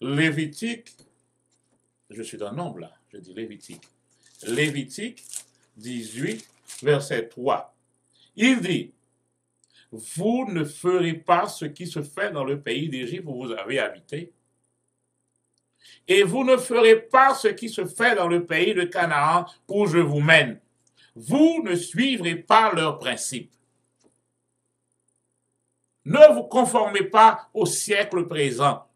Lévitique, je suis dans Nombre là, je dis Lévitique. Lévitique 18, verset 3. Il dit, vous ne ferez pas ce qui se fait dans le pays d'Égypte où vous avez habité, et vous ne ferez pas ce qui se fait dans le pays de Canaan où je vous mène. Vous ne suivrez pas leurs principes. Ne vous conformez pas au siècle présent.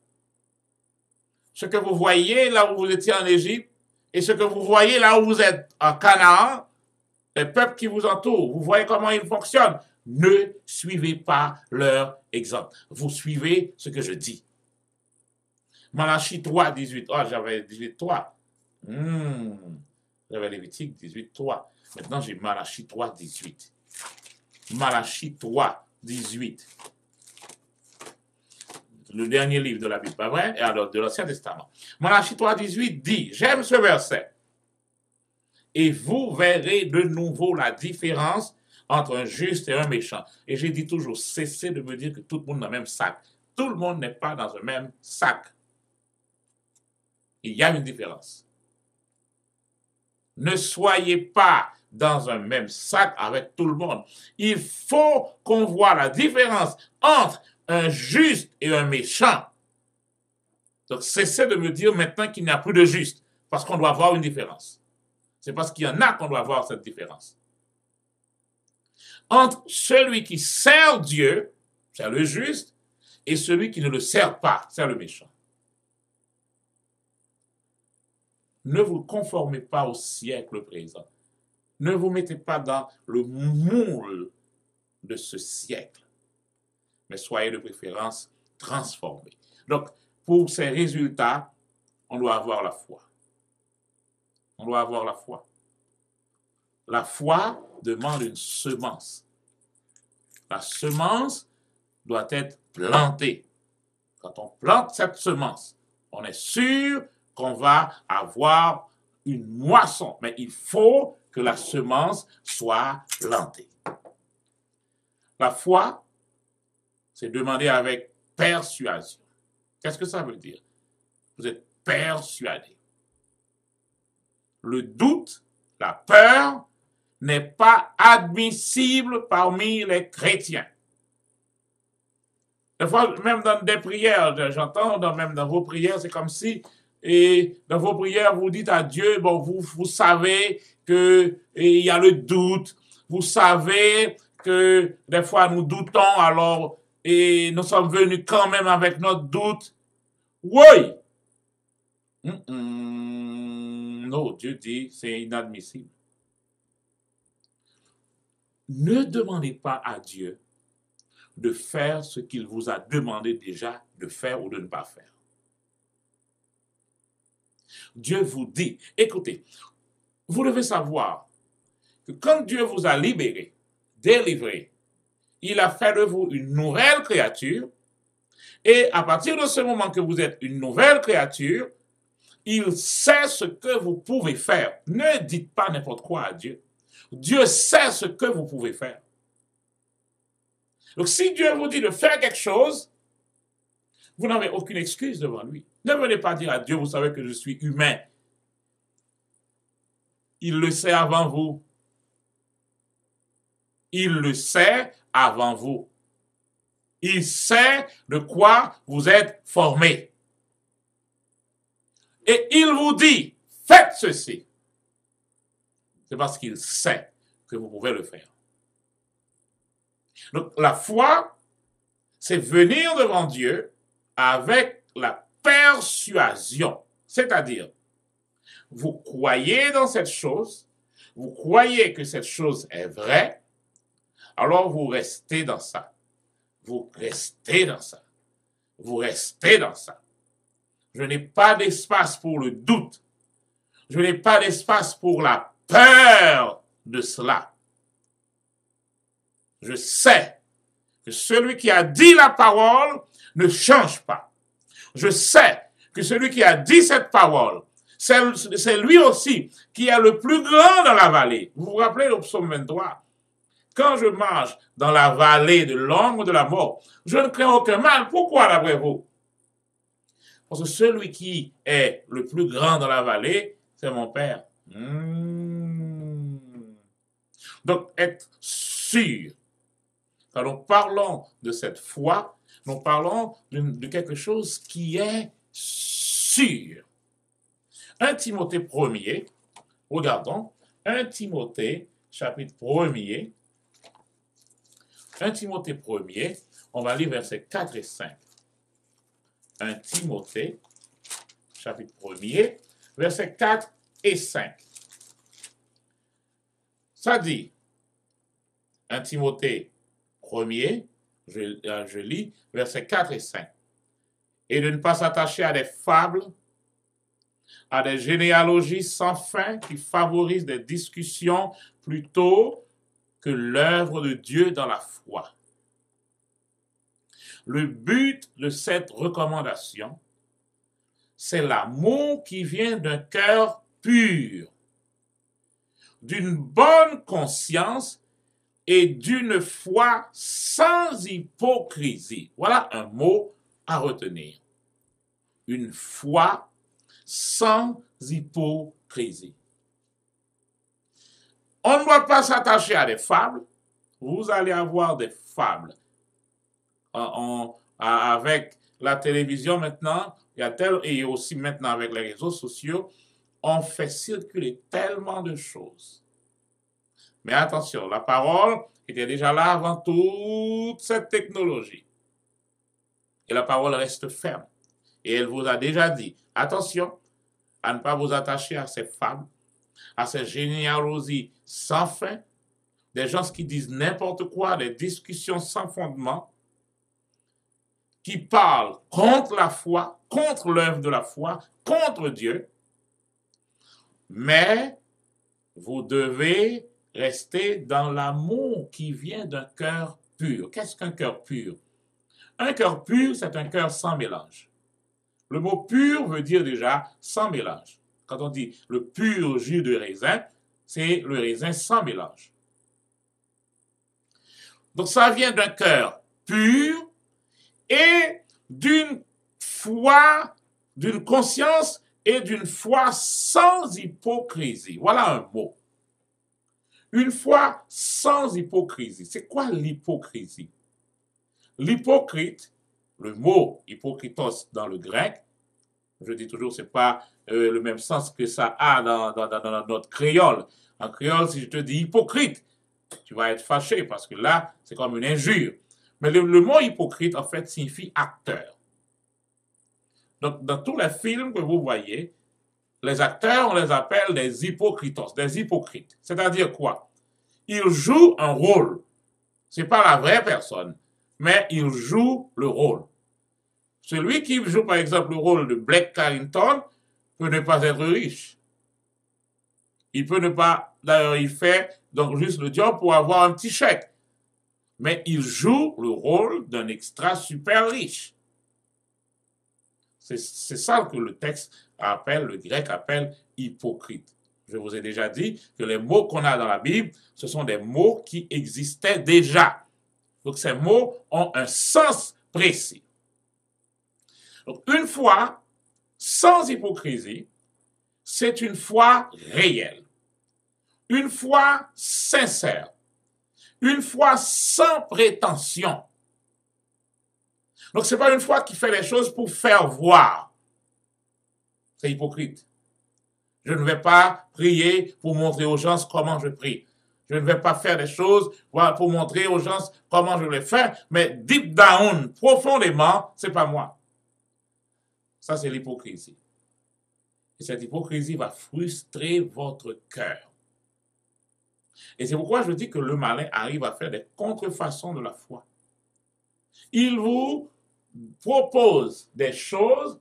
Ce que vous voyez là où vous étiez en Égypte et ce que vous voyez là où vous êtes en Canaan, les peuples qui vous entourent, vous voyez comment ils fonctionnent. Ne suivez pas leur exemple. Vous suivez ce que je dis. Malachie 3, 18. Oh, j'avais 18, 3. J'avais Lévitique 18, 3. Maintenant, j'ai Malachie 3, 18. Malachie 3, 18. Le dernier livre de la Bible, pas vrai? Et alors, de l'Ancien Testament. Malachie 3, 18 dit, j'aime ce verset. Et vous verrez de nouveau la différence entre un juste et un méchant. Et j'ai dit toujours, cessez de me dire que tout le monde est dans le même sac. Tout le monde n'est pas dans un même sac. Il y a une différence. Ne soyez pas dans un même sac avec tout le monde. Il faut qu'on voit la différence entre un juste et un méchant. Donc, cessez de me dire maintenant qu'il n'y a plus de juste, parce qu'on doit avoir une différence. C'est parce qu'il y en a qu'on doit avoir cette différence. Entre celui qui sert Dieu, c'est le juste, et celui qui ne le sert pas, c'est le méchant. Ne vous conformez pas au siècle présent. Ne vous mettez pas dans le moule de ce siècle, mais soyez de préférence transformés. Donc, pour ces résultats, on doit avoir la foi. On doit avoir la foi. La foi demande une semence. La semence doit être plantée. Quand on plante cette semence, on est sûr qu'on va avoir une moisson. Mais il faut que la semence soit plantée. La foi, c'est demander avec persuasion. Qu'est-ce que ça veut dire? Vous êtes persuadé. Le doute, la peur n'est pas admissible parmi les chrétiens. Des fois, même dans des prières, j'entends, même dans vos prières, c'est comme si, et dans vos prières, vous dites à Dieu, bon, vous savez qu'il y a le doute, vous savez que des fois nous doutons, alors, et nous sommes venus quand même avec notre doute. Oui! Non, Dieu dit, c'est inadmissible. Ne demandez pas à Dieu de faire ce qu'il vous a demandé déjà de faire ou de ne pas faire. Dieu vous dit, écoutez, vous devez savoir que quand Dieu vous a libéré, délivré, il a fait de vous une nouvelle créature et à partir de ce moment que vous êtes une nouvelle créature, il sait ce que vous pouvez faire. Ne dites pas n'importe quoi à Dieu. Dieu sait ce que vous pouvez faire. Donc, si Dieu vous dit de faire quelque chose, vous n'avez aucune excuse devant lui. Ne venez pas dire à Dieu, vous savez que je suis humain. Il le sait avant vous. Il le sait avant vous. Il sait de quoi vous êtes formé. Et il vous dit, faites ceci. C'est parce qu'il sait que vous pouvez le faire. Donc, la foi, c'est venir devant Dieu avec la persuasion. C'est-à-dire, vous croyez dans cette chose, vous croyez que cette chose est vraie, alors vous restez dans ça. Vous restez dans ça. Vous restez dans ça. Je n'ai pas d'espace pour le doute. Je n'ai pas d'espace pour la peur de cela. Je sais que celui qui a dit la parole ne change pas. Je sais que celui qui a dit cette parole, c'est lui aussi qui est le plus grand dans la vallée. Vous vous rappelez le psaume 23? Quand je marche dans la vallée de l'ombre de la mort, je ne crains aucun mal. Pourquoi d'après vous? Parce que celui qui est le plus grand dans la vallée, c'est mon Père. Donc, être sûr. Quand nous parlons de cette foi, nous parlons de quelque chose qui est sûr. 1 Timothée 1er, regardons, 1 Timothée chapitre 1er, 1 Timothée 1er, on va lire versets 4 et 5. 1 Timothée, chapitre 1er, versets 4 et 5. Ça dit, 1 Timothée 1er, je lis, versets 4 et 5. Et de ne pas s'attacher à des fables, à des généalogies sans fin qui favorisent des discussions plutôt que l'œuvre de Dieu dans la foi. Le but de cette recommandation, c'est l'amour qui vient d'un cœur pur, d'une bonne conscience et d'une foi sans hypocrisie. Voilà un mot à retenir. Une foi sans hypocrisie. On ne doit pas s'attacher à des fables. Vous allez avoir des fables. Avec la télévision maintenant, et aussi maintenant avec les réseaux sociaux, on fait circuler tellement de choses. Mais attention, la parole était déjà là avant toute cette technologie. Et la parole reste ferme. Et elle vous a déjà dit, attention à ne pas vous attacher à ces fables, à ces généalogies sans fin, des gens qui disent n'importe quoi, des discussions sans fondement, qui parlent contre la foi, contre l'œuvre de la foi, contre Dieu. Mais vous devez rester dans l'amour qui vient d'un cœur pur. Qu'est-ce qu'un cœur pur? Un cœur pur, c'est un cœur sans mélange. Le mot pur veut dire déjà sans mélange. Quand on dit le pur jus de raisin, c'est le raisin sans mélange. Donc ça vient d'un cœur pur et d'une foi, d'une conscience et d'une foi sans hypocrisie. Voilà un mot. Une foi sans hypocrisie. C'est quoi l'hypocrisie? L'hypocrite, le mot hypocritos dans le grec, je dis toujours, ce n'est pas le même sens que ça a dans notre créole. En créole, si je te dis hypocrite, tu vas être fâché parce que là, c'est comme une injure. Mais le mot hypocrite, en fait, signifie acteur. Donc, dans tous les films que vous voyez, les acteurs, on les appelle des hypocritos, des hypocrites. C'est-à-dire quoi? Ils jouent un rôle. Ce n'est pas la vraie personne, mais ils jouent le rôle. Celui qui joue, par exemple, le rôle de Blake Carrington peut ne pas être riche. Il peut ne pas, d'ailleurs, il fait donc juste le job pour avoir un petit chèque. Mais il joue le rôle d'un extra super riche. C'est ça que le texte appelle, le grec appelle hypocrite. Je vous ai déjà dit que les mots qu'on a dans la Bible, ce sont des mots qui existaient déjà. Donc ces mots ont un sens précis. Donc une foi sans hypocrisie, c'est une foi réelle, une foi sincère, une foi sans prétention. Donc ce n'est pas une foi qui fait les choses pour faire voir. C'est hypocrite. Je ne vais pas prier pour montrer aux gens comment je prie. Je ne vais pas faire des choses pour montrer aux gens comment je les fais, mais deep down, profondément, ce n'est pas moi. Ça, c'est l'hypocrisie. Et cette hypocrisie va frustrer votre cœur. Et c'est pourquoi je dis que le malin arrive à faire des contrefaçons de la foi. Il vous propose des choses,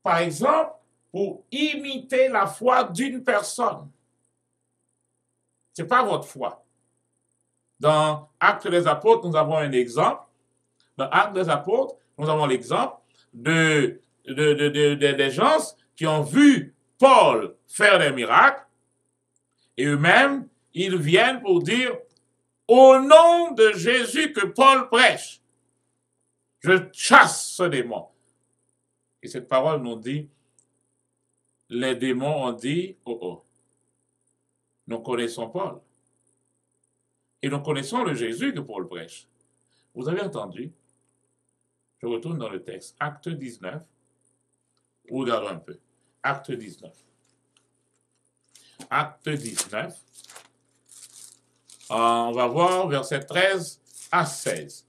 par exemple, pour imiter la foi d'une personne. Ce n'est pas votre foi. Dans Actes des Apôtres, nous avons un exemple. Dans Actes des Apôtres, nous avons l'exemple des gens qui ont vu Paul faire des miracles et eux-mêmes, ils viennent pour dire au nom de Jésus que Paul prêche, je chasse ce démon. Et cette parole nous dit, les démons ont dit, oh oh, nous connaissons Paul. Et nous connaissons le Jésus que Paul prêche. Vous avez entendu? Je retourne dans le texte. Acte 19. Regardons un peu. Acte 19. Acte 19. On va voir versets 13 à 16.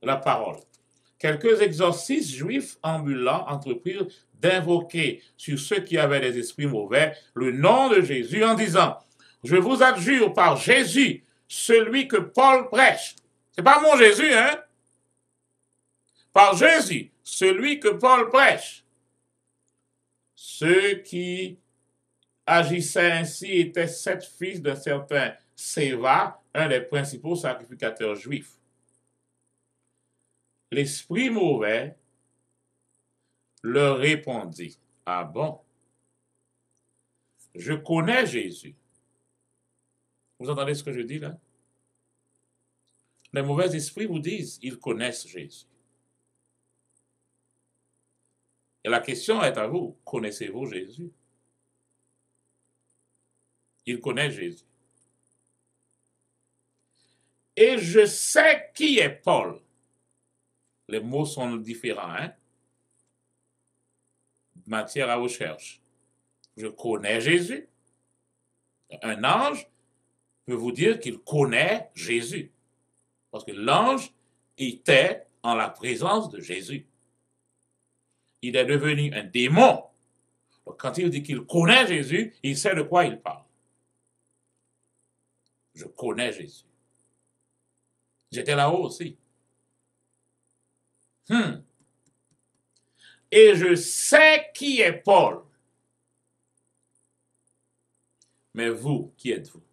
La parole. Quelques exorcistes juifs ambulants entreprirent d'invoquer sur ceux qui avaient des esprits mauvais le nom de Jésus en disant, je vous adjure par Jésus, celui que Paul prêche. C'est pas mon Jésus, hein? Par Jésus, celui que Paul prêche. Ceux qui agissaient ainsi étaient 7 fils d'un certain Séva, un des principaux sacrificateurs juifs. L'esprit mauvais leur répondit, ah bon, je connais Jésus. Vous entendez ce que je dis là? Les mauvais esprits vous disent, ils connaissent Jésus. Et la question est à vous, connaissez-vous Jésus? Il connaît Jésus. Et je sais qui est Paul. Les mots sont différents, hein? Matière à recherche. Je connais Jésus. Un ange peut vous dire qu'il connaît Jésus. Parce que l'ange était en la présence de Jésus. Il est devenu un démon. Donc, quand il dit qu'il connaît Jésus, il sait de quoi il parle. Je connais Jésus. J'étais là-haut aussi. Et je sais qui est Paul. Mais vous, qui êtes-vous?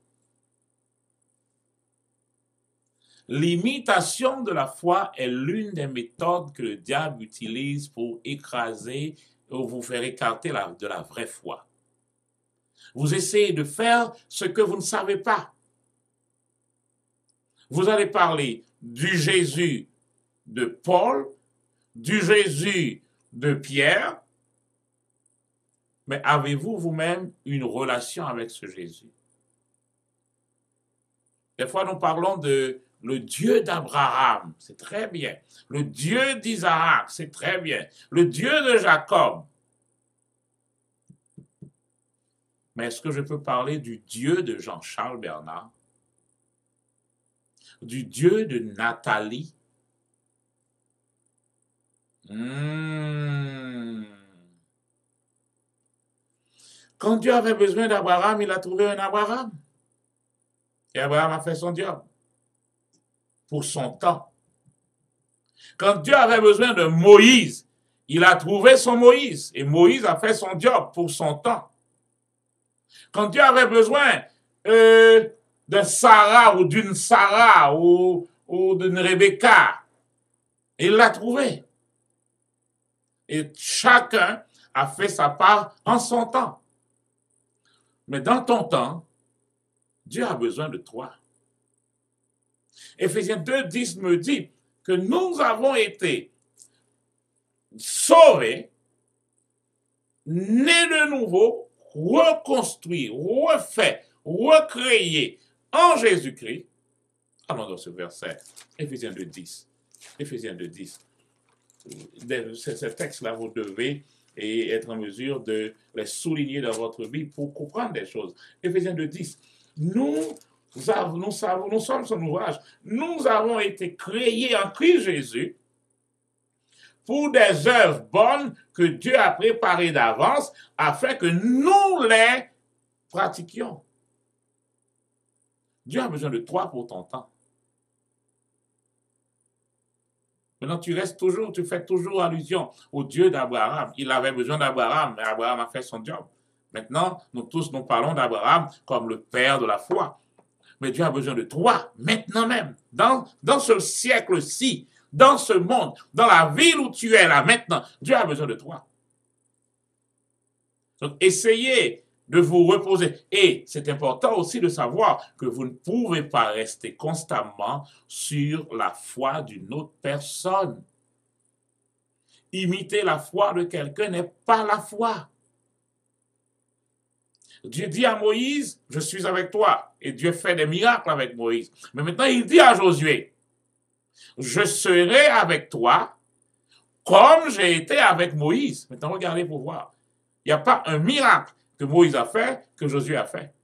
L'imitation de la foi est l'une des méthodes que le diable utilise pour écraser ou vous faire écarter de la vraie foi. Vous essayez de faire ce que vous ne savez pas. Vous allez parler du Jésus de Paul, du Jésus de Pierre, mais avez-vous vous-même une relation avec ce Jésus? Des fois, nous parlons de le Dieu d'Abraham, c'est très bien. Le Dieu d'Isaac, c'est très bien. Le Dieu de Jacob. Mais est-ce que je peux parler du Dieu de Jean-Charles Bernard? Du Dieu de Nathalie? Quand Dieu avait besoin d'Abraham, il a trouvé un Abraham. Et Abraham a fait son job pour son temps. Quand Dieu avait besoin de Moïse, il a trouvé son Moïse. Et Moïse a fait son job pour son temps. Quand Dieu avait besoin d'un Sarah ou d'une Sarah ou d'une Rebecca, il l'a trouvé. Et chacun a fait sa part en son temps. Mais dans ton temps, Dieu a besoin de toi. Éphésiens 2:10 me dit que nous avons été sauvés, nés de nouveau, reconstruits, refaits, recréés en Jésus-Christ. Allons dans ce verset, Éphésiens 2:10. Éphésiens 2:10. Ce texte-là, vous devez être en mesure de les souligner dans votre Bible pour comprendre des choses. Éphésiens 2:10. Nous sommes son ouvrage. Nous avons été créés en Christ Jésus pour des œuvres bonnes que Dieu a préparées d'avance afin que nous les pratiquions. Dieu a besoin de toi pour ton temps. Maintenant, tu fais toujours allusion au Dieu d'Abraham. Il avait besoin d'Abraham, mais Abraham a fait son job. Maintenant, nous parlons d'Abraham comme le père de la foi. Mais Dieu a besoin de toi, maintenant même, dans ce siècle-ci, dans ce monde, dans la ville où tu es là maintenant. Dieu a besoin de toi. Donc, essayez de vous reposer. Et c'est important aussi de savoir que vous ne pouvez pas rester constamment sur la foi d'une autre personne. Imiter la foi de quelqu'un n'est pas la foi. Dieu dit à Moïse, je suis avec toi. Et Dieu fait des miracles avec Moïse. Mais maintenant, il dit à Josué, je serai avec toi comme j'ai été avec Moïse. Maintenant, regardez pour voir. Il n'y a pas un miracle que Moïse a fait, que Josué a fait.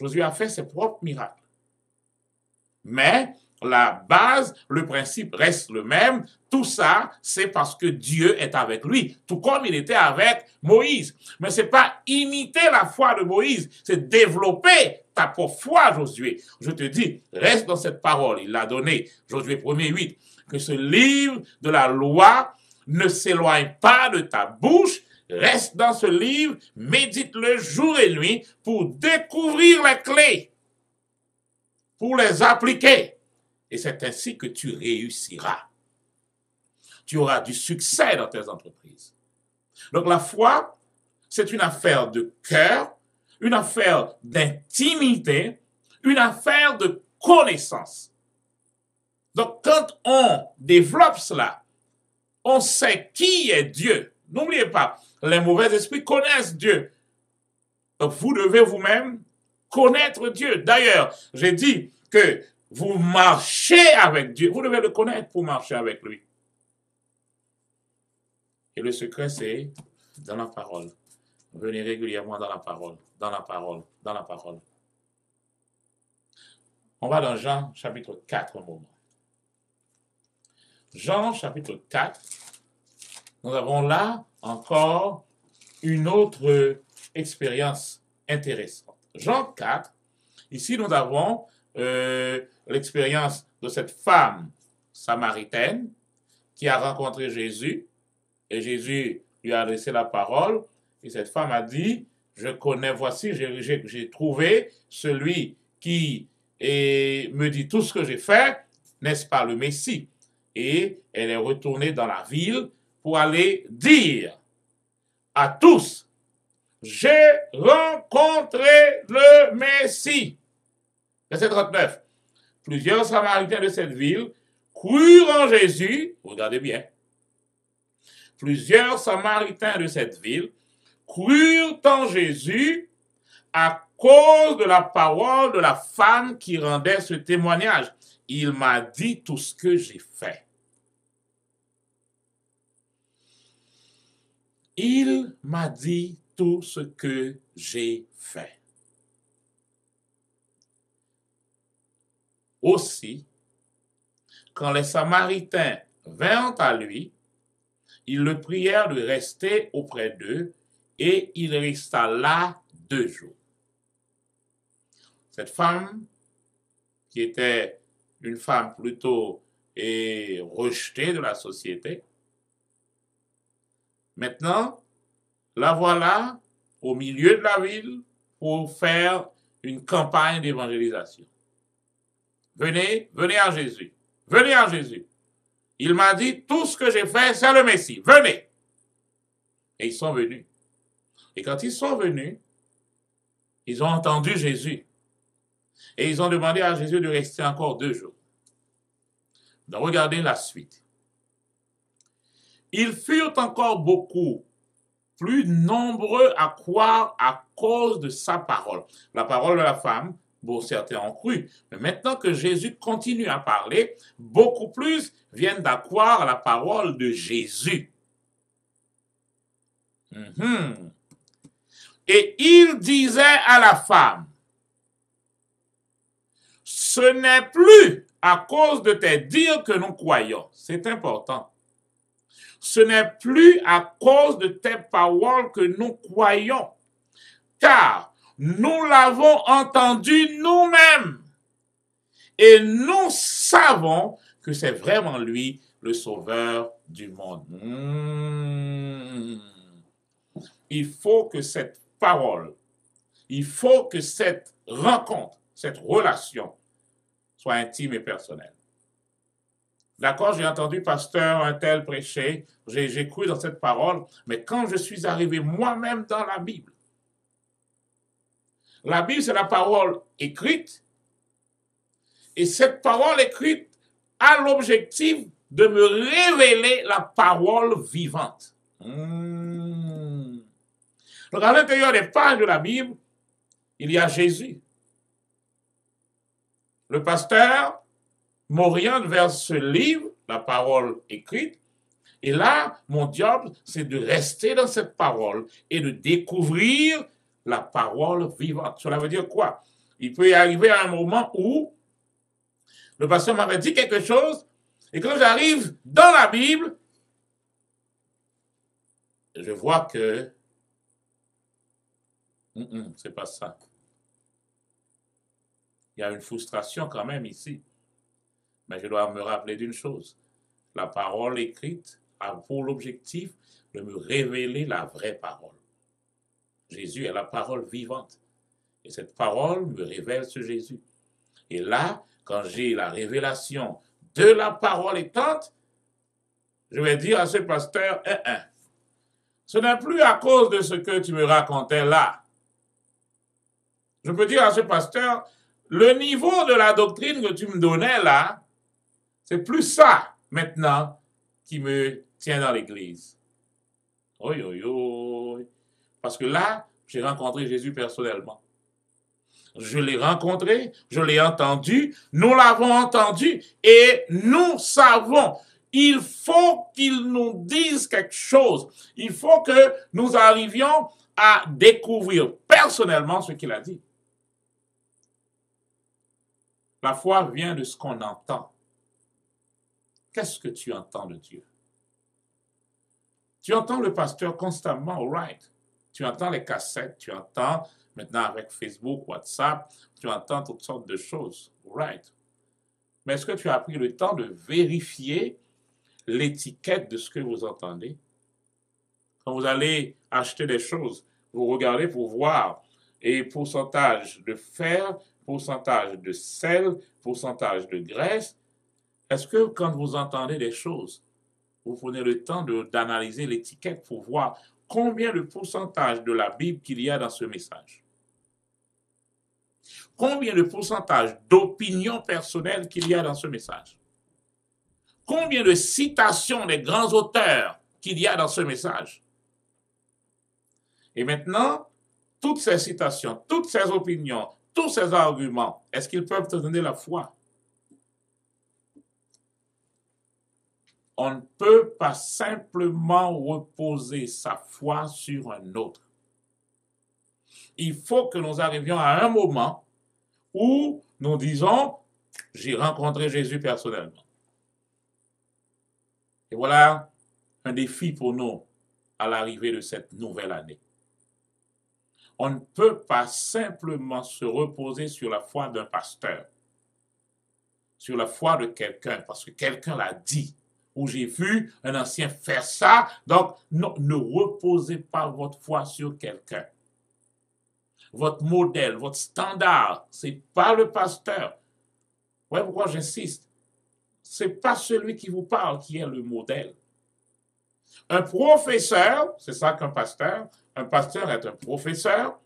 Josué a fait ses propres miracles. Mais la base, le principe reste le même. Tout ça, c'est parce que Dieu est avec lui, tout comme il était avec Moïse. Mais ce n'est pas imiter la foi de Moïse, c'est développer ta propre foi, Josué. Je te dis, reste dans cette parole. Il l'a donné, Josué 1:8, que ce livre de la loi ne s'éloigne pas de ta bouche. Reste dans ce livre, médite-le jour et nuit pour découvrir les clés, pour les appliquer. Et c'est ainsi que tu réussiras. Tu auras du succès dans tes entreprises. Donc la foi, c'est une affaire de cœur, une affaire d'intimité, une affaire de connaissance. Donc quand on développe cela, on sait qui est Dieu. N'oubliez pas, les mauvais esprits connaissent Dieu. Donc vous devez vous-même connaître Dieu. D'ailleurs, j'ai dit que vous marchez avec Dieu. Vous devez le connaître pour marcher avec lui. Et le secret, c'est dans la parole. Venez régulièrement dans la parole, dans la parole, dans la parole. On va dans Jean chapitre 4 un moment. Jean chapitre 4, nous avons là encore une autre expérience intéressante. Jean 4, ici nous avons l'expérience de cette femme samaritaine qui a rencontré Jésus et Jésus lui a adressé la parole et cette femme a dit, je connais, voici, j'ai trouvé celui qui me dit tout ce que j'ai fait, n'est-ce pas le Messie? Et elle est retournée dans la ville pour aller dire à tous, j'ai rencontré le Messie. Verset 39. Plusieurs Samaritains de cette ville crurent en Jésus. Regardez bien. Plusieurs Samaritains de cette ville crurent en Jésus à cause de la parole de la femme qui rendait ce témoignage. Il m'a dit tout ce que j'ai fait. Il m'a dit tout ce que j'ai fait. Aussi, quand les Samaritains vinrent à lui, ils le prièrent de rester auprès d'eux et il resta là 2 jours. Cette femme, qui était une femme plutôt rejetée de la société, maintenant, la voilà au milieu de la ville pour faire une campagne d'évangélisation. Venez, venez à Jésus. Venez à Jésus. Il m'a dit, tout ce que j'ai fait, c'est le Messie. Venez. Et ils sont venus. Et quand ils sont venus, ils ont entendu Jésus. Et ils ont demandé à Jésus de rester encore 2 jours. Donc regardez la suite. Ils furent encore beaucoup plus nombreux à croire à cause de sa parole. La parole de la femme, bon, certains ont cru, mais maintenant que Jésus continue à parler, beaucoup plus viennent à croire à la parole de Jésus. Et il disait à la femme, ce n'est plus à cause de tes dires que nous croyons. C'est important. Ce n'est plus à cause de tes paroles que nous croyons, car nous l'avons entendu nous-mêmes et nous savons que c'est vraiment lui le sauveur du monde. Il faut que cette parole, il faut que cette rencontre, cette relation soit intime et personnelle. D'accord, j'ai entendu pasteur un tel prêcher, j'ai cru dans cette parole, mais quand je suis arrivé moi-même dans la Bible, c'est la parole écrite, et cette parole écrite a l'objectif de me révéler la parole vivante. Donc à l'intérieur des pages de la Bible, il y a Jésus. Le pasteur m'oriente vers ce livre, la parole écrite, et là, mon job, c'est de rester dans cette parole et de découvrir la parole vivante. Cela veut dire quoi? Il peut y arriver à un moment où le pasteur m'avait dit quelque chose, et quand j'arrive dans la Bible, je vois que c'est pas ça. Il y a une frustration quand même ici. Mais je dois me rappeler d'une chose. La parole écrite a pour l'objectif de me révéler la vraie parole. Jésus est la parole vivante. Et cette parole me révèle ce Jésus. Et là, quand j'ai la révélation de la parole étante, je vais dire à ce pasteur, ce n'est plus à cause de ce que tu me racontais là. Je peux dire à ce pasteur, le niveau de la doctrine que tu me donnais là, c'est plus ça maintenant qui me tient dans l'église. Parce que là, j'ai rencontré Jésus personnellement. Je l'ai rencontré, je l'ai entendu, nous l'avons entendu et nous savons. Il faut qu'il nous dise quelque chose. Il faut que nous arrivions à découvrir personnellement ce qu'il a dit. La foi vient de ce qu'on entend. Qu'est-ce que tu entends de Dieu? Tu entends le pasteur constamment, all right. Tu entends les cassettes, tu entends maintenant avec Facebook, WhatsApp, tu entends toutes sortes de choses, all right. Mais est-ce que tu as pris le temps de vérifier l'étiquette de ce que vous entendez? Quand vous allez acheter des choses, vous regardez pour voir et pourcentage de fer, pourcentage de sel, pourcentage de graisse. Est-ce que quand vous entendez des choses, vous prenez le temps d'analyser l'étiquette pour voir combien de pourcentage de la Bible qu'il y a dans ce message? Combien de pourcentage d'opinion personnelle qu'il y a dans ce message? Combien de citations des grands auteurs qu'il y a dans ce message? Et maintenant, toutes ces citations, toutes ces opinions, tous ces arguments, est-ce qu'ils peuvent te donner la foi? On ne peut pas simplement reposer sa foi sur un autre. Il faut que nous arrivions à un moment où nous disons, j'ai rencontré Jésus personnellement. Et voilà un défi pour nous à l'arrivée de cette nouvelle année. On ne peut pas simplement se reposer sur la foi d'un pasteur, sur la foi de quelqu'un, parce que quelqu'un l'a dit, ou j'ai vu un ancien faire ça. Donc, non, ne reposez pas votre foi sur quelqu'un. Votre modèle, votre standard, ce n'est pas le pasteur. Ouais, pourquoi j'insiste? Ce n'est pas celui qui vous parle qui est le modèle. Un professeur, c'est ça qu'un pasteur est un professeur.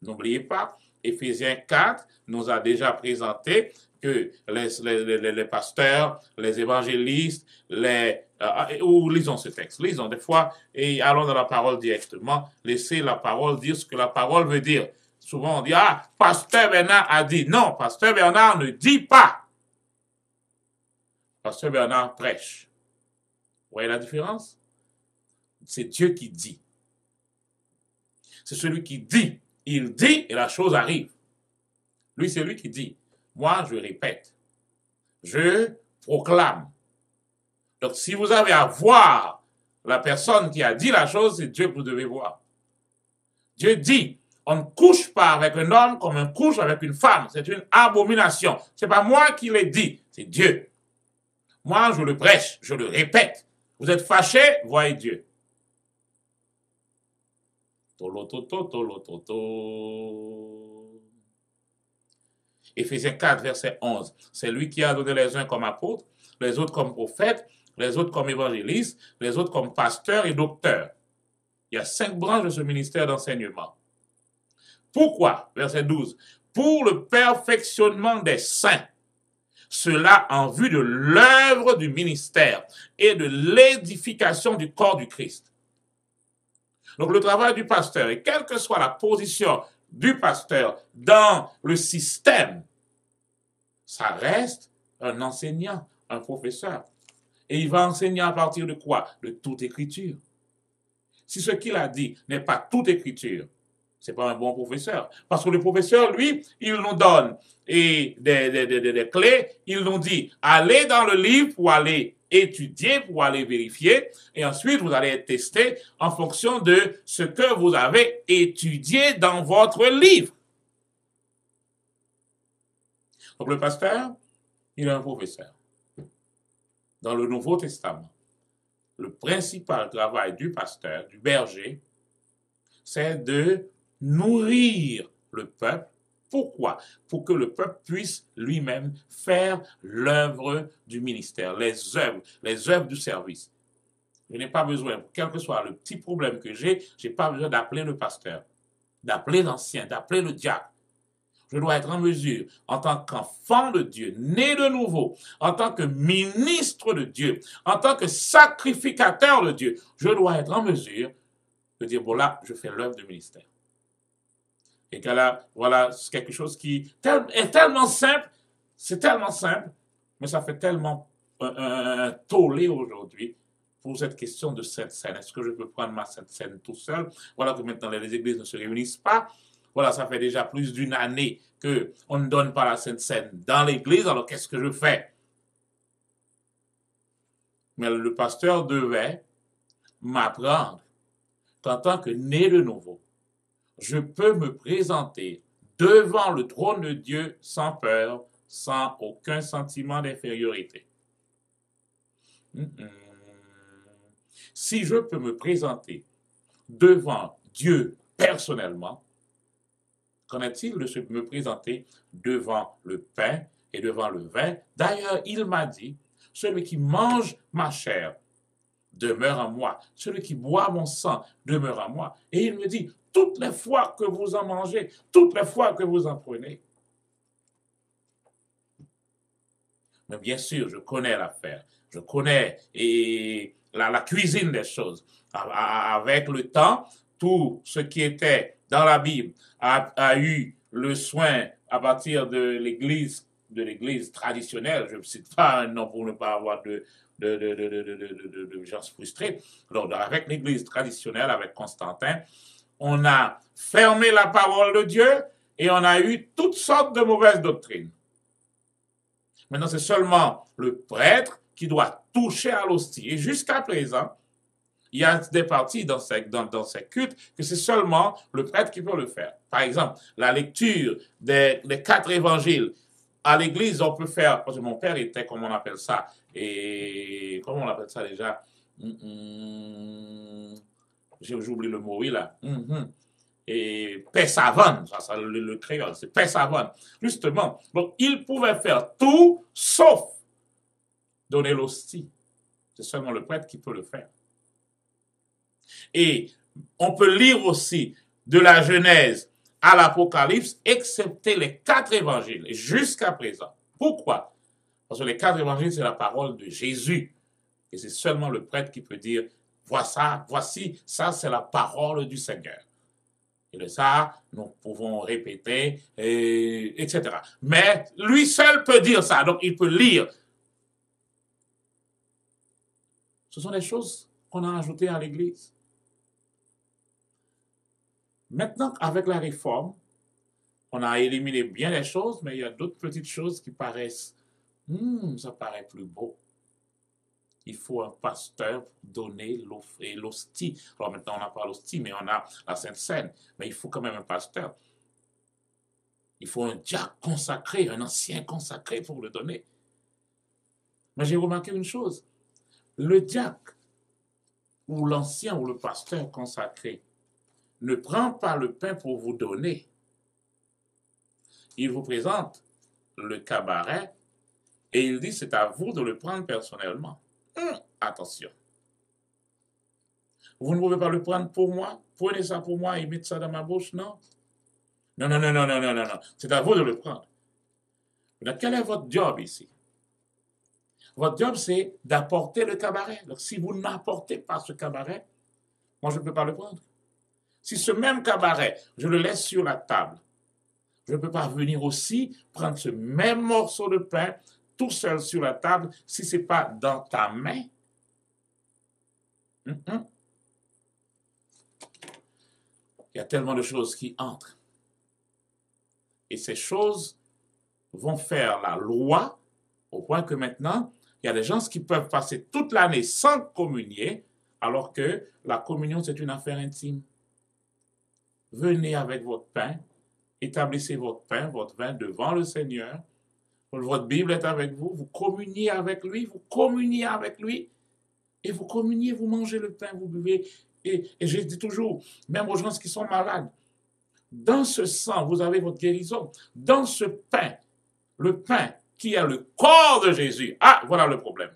N'oubliez pas, Éphésiens 4 nous a déjà présenté que les pasteurs, les évangélistes, ou lisons ce texte, lisons des fois, et allons dans la parole directement, laissez la parole dire ce que la parole veut dire. Souvent on dit, ah, pasteur Bernard a dit. Non, pasteur Bernard ne dit pas. Pasteur Bernard prêche. Vous voyez la différence? C'est Dieu qui dit. C'est celui qui dit. Il dit et la chose arrive. Lui, c'est lui qui dit. Moi, je répète. Je proclame. Donc, si vous avez à voir la personne qui a dit la chose, c'est Dieu que vous devez voir. Dieu dit, on ne couche pas avec un homme comme on couche avec une femme. C'est une abomination. Ce n'est pas moi qui l'ai dit, c'est Dieu. Moi, je le prêche, je le répète. Vous êtes fâché, voyez Dieu. Éphésiens 4, verset 11. C'est lui qui a donné les uns comme apôtres, les autres comme prophètes, les autres comme évangélistes, les autres comme pasteurs et docteurs. Il y a 5 branches de ce ministère d'enseignement. Pourquoi? Verset 12. Pour le perfectionnement des saints. Cela en vue de l'œuvre du ministère et de l'édification du corps du Christ. Donc le travail du pasteur, et quelle que soit la position du pasteur dans le système, ça reste un enseignant, un professeur. Et il va enseigner à partir de quoi? De toute écriture. Si ce qu'il a dit n'est pas toute écriture, ce n'est pas un bon professeur. Parce que le professeur, lui, il nous donne des clés, il nous dit, allez dans le livre pour aller étudier, pour aller vérifier, et ensuite vous allez être testé en fonction de ce que vous avez étudié dans votre livre. Donc le pasteur, il est un professeur. Dans le Nouveau Testament, le principal travail du pasteur, du berger, c'est de nourrir le peuple. Pourquoi? Pour que le peuple puisse lui-même faire l'œuvre du ministère, les œuvres du service. Je n'ai pas besoin, quel que soit le petit problème que j'ai, je n'ai pas besoin d'appeler le pasteur, d'appeler l'ancien, d'appeler le diacre. Je dois être en mesure, en tant qu'enfant de Dieu, né de nouveau, en tant que ministre de Dieu, en tant que sacrificateur de Dieu, je dois être en mesure de dire, bon là, je fais l'œuvre du ministère. Et que là, voilà, c'est quelque chose qui est tellement simple, c'est tellement simple, mais ça fait tellement un tollé aujourd'hui pour cette question de Sainte Seine. Est-ce que je peux prendre ma Sainte Seine tout seul? Voilà que maintenant les églises ne se réunissent pas. Voilà, ça fait déjà plus d'une année qu'on ne donne pas la Sainte Seine dans l'église, alors qu'est-ce que je fais? Mais le pasteur devait m'apprendre qu'en tant que né de nouveau, je peux me présenter devant le trône de Dieu sans peur, sans aucun sentiment d'infériorité. Si je peux me présenter devant Dieu personnellement, qu'en est-il de me présenter devant le pain et devant le vin? D'ailleurs, il m'a dit, celui qui mange ma chair demeure en moi, celui qui boit mon sang demeure en moi. Et il me dit, toutes les fois que vous en mangez, toutes les fois que vous en prenez. Mais bien sûr, je connais l'affaire, je connais la cuisine des choses. Avec le temps, tout ce qui était dans la Bible a eu le soin à partir de l'Église traditionnelle, je ne cite pas un nom pour ne pas avoir de gens frustrés, donc avec l'Église traditionnelle, avec Constantin, on a fermé la parole de Dieu et on a eu toutes sortes de mauvaises doctrines. Maintenant, c'est seulement le prêtre qui doit toucher à l'hostie. Et jusqu'à présent, il y a des parties dans ces cultes que c'est seulement le prêtre qui peut le faire. Par exemple, la lecture des 4 évangiles. À l'église, on peut faire, parce que mon père était, comment on appelle ça, et comment on appelle ça déjà, j'oublie le mot, oui là, et paix savane, ça le créole, c'est paix savane. Justement, donc il pouvait faire tout sauf donner l'hostie. C'est seulement le prêtre qui peut le faire. Et on peut lire aussi de la Genèse à l'Apocalypse, excepté les 4 évangiles, jusqu'à présent. Pourquoi? Parce que les 4 évangiles, c'est la parole de Jésus. Et c'est seulement le prêtre qui peut dire, voici, ça c'est la parole du Seigneur. Et de ça, nous pouvons répéter, etc. Mais lui seul peut dire ça, donc il peut lire. Ce sont des choses qu'on a ajoutées à l'Église. Maintenant, avec la réforme, on a éliminé bien les choses, mais il y a d'autres petites choses qui paraissent, ça paraît plus beau. Il faut un pasteur pour donner l'hostie. Alors maintenant, on n'a pas l'hostie, mais on a la Sainte Seine. Mais il faut quand même un pasteur. Il faut un diacre consacré, un ancien consacré pour le donner. Mais j'ai remarqué une chose. Le diacre, ou l'ancien, ou le pasteur consacré, ne prend pas le pain pour vous donner. Il vous présente le cabaret et il dit c'est à vous de le prendre personnellement. Attention. Vous ne pouvez pas le prendre pour moi? Prenez ça pour moi et mettez ça dans ma bouche, non? Non. C'est à vous de le prendre. Donc, quel est votre job ici? Votre job, c'est d'apporter le cabaret. Donc, si vous n'apportez pas ce cabaret, moi, je ne peux pas le prendre. Si ce même cabaret, je le laisse sur la table, je ne peux pas venir aussi prendre ce même morceau de pain tout seul sur la table si ce n'est pas dans ta main. Il y a tellement de choses qui entrent. Et ces choses vont faire la loi au point que maintenant, il y a des gens qui peuvent passer toute l'année sans communier alors que la communion, c'est une affaire intime. Venez avec votre pain, établissez votre pain, votre vin devant le Seigneur. Votre Bible est avec vous, vous communiez avec lui, et vous communiez, vous mangez le pain, vous buvez. Et je dis toujours, même aux gens qui sont malades, dans ce sang, vous avez votre guérison. Dans ce pain, le pain qui est le corps de Jésus. Ah, voilà le problème.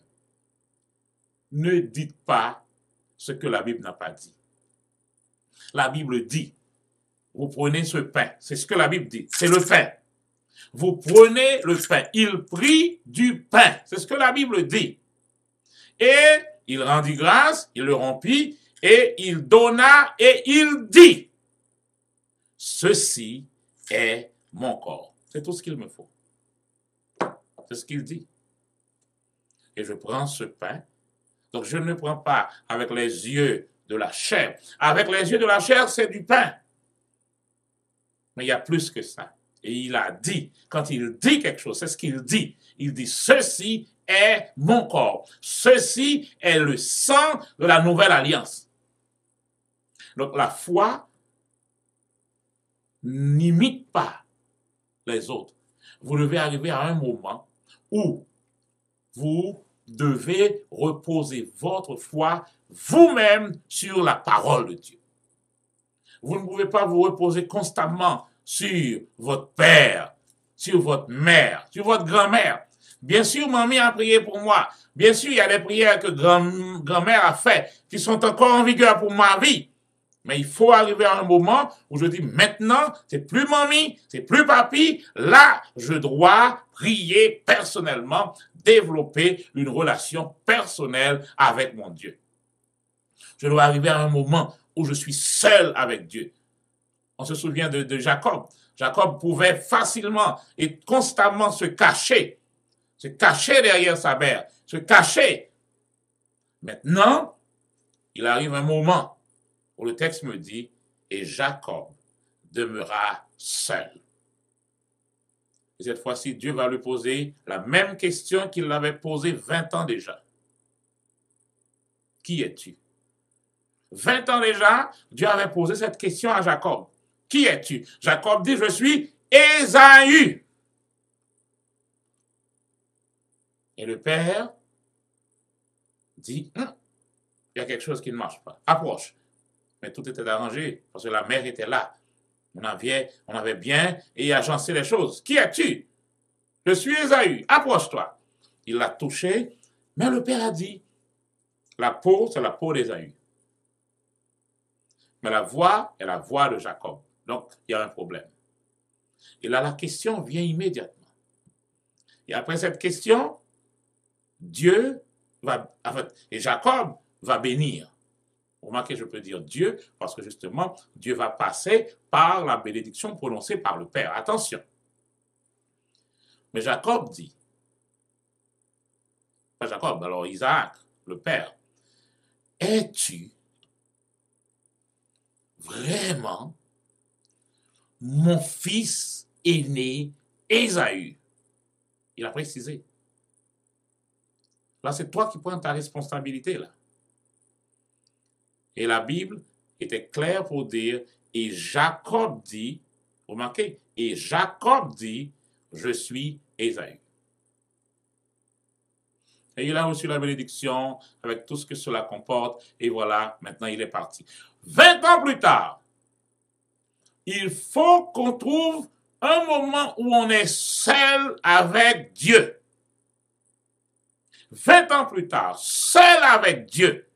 Ne dites pas ce que la Bible n'a pas dit. La Bible dit, vous prenez ce pain, c'est ce que la Bible dit, c'est le pain. Vous prenez le pain, il prit du pain, c'est ce que la Bible dit. Et il rendit grâce, il le rompit, et il donna, et il dit, ceci est mon corps. C'est tout ce qu'il me faut. C'est ce qu'il dit. Et je prends ce pain, donc je ne le prends pas avec les yeux de la chair. Avec les yeux de la chair, c'est du pain. Mais il y a plus que ça. Et il a dit, quand il dit quelque chose, c'est ce qu'il dit. Il dit, ceci est mon corps. Ceci est le sang de la nouvelle alliance. Donc la foi n'imite pas les autres. Vous devez arriver à un moment où vous devez reposer votre foi vous-même sur la parole de Dieu. Vous ne pouvez pas vous reposer constamment sur votre père, sur votre mère, sur votre grand-mère. Bien sûr, mamie a prié pour moi. Bien sûr, il y a des prières que grand-mère a fait qui sont encore en vigueur pour ma vie. Mais il faut arriver à un moment où je dis maintenant, c'est plus mamie, c'est plus papy. Là, je dois prier personnellement, développer une relation personnelle avec mon Dieu. Je dois arriver à un moment où je suis seul avec Dieu. On se souvient de Jacob. Jacob pouvait facilement et constamment se cacher derrière sa mère, se cacher. Maintenant, il arrive un moment où le texte me dit, et Jacob demeura seul. Et cette fois-ci, Dieu va lui poser la même question qu'il l'avait posée 20 ans déjà. Qui es-tu? 20 ans déjà, Dieu avait posé cette question à Jacob. Qui es-tu? Jacob dit, je suis Ésaü. Et le père dit, il y a quelque chose qui ne marche pas. Approche. Mais tout était arrangé parce que la mère était là. On avait bien et agencé les choses. Qui es-tu? Je suis Ésaü. Approche-toi. Il l'a touché, mais le père a dit, la peau, c'est la peau d'Ésaü. Mais la voix est la voix de Jacob. Donc, il y a un problème. Et là, la question vient immédiatement. Et après cette question, et Jacob va bénir. Remarquez, je peux dire Dieu, parce que justement, Dieu va passer par la bénédiction prononcée par le Père. Attention. Mais Jacob dit, pas Jacob, alors Isaac, le Père, es-tu vraiment mon fils aîné Ésaü? Il a précisé. Là, c'est toi qui prends ta responsabilité, là. Et la Bible était claire pour dire, et Jacob dit, remarquez, et Jacob dit, je suis Ésaü. Et il a reçu la bénédiction avec tout ce que cela comporte, et voilà, maintenant il est parti. 20 ans plus tard, il faut qu'on trouve un moment où on est seul avec Dieu. 20 ans plus tard, seul avec Dieu.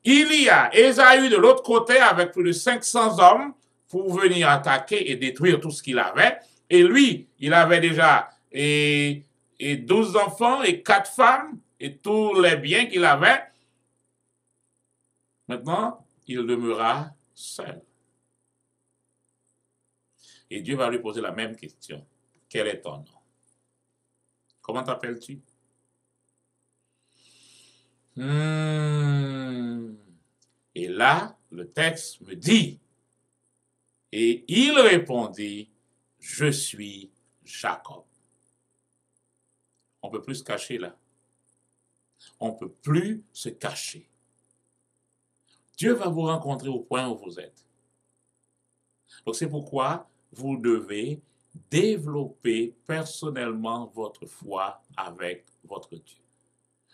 Il y a Ésaü de l'autre côté avec plus de 500 hommes pour venir attaquer et détruire tout ce qu'il avait. Et lui, il avait déjà 12 enfants et 4 femmes et tous les biens qu'il avait. Maintenant, il demeura seul. Et Dieu va lui poser la même question. Quel est ton nom? Comment t'appelles-tu? Et là, le texte me dit, et il répondit, je suis Jacob. On ne peut plus se cacher là. On ne peut plus se cacher. Dieu va vous rencontrer au point où vous êtes. Donc c'est pourquoi vous devez développer personnellement votre foi avec votre Dieu.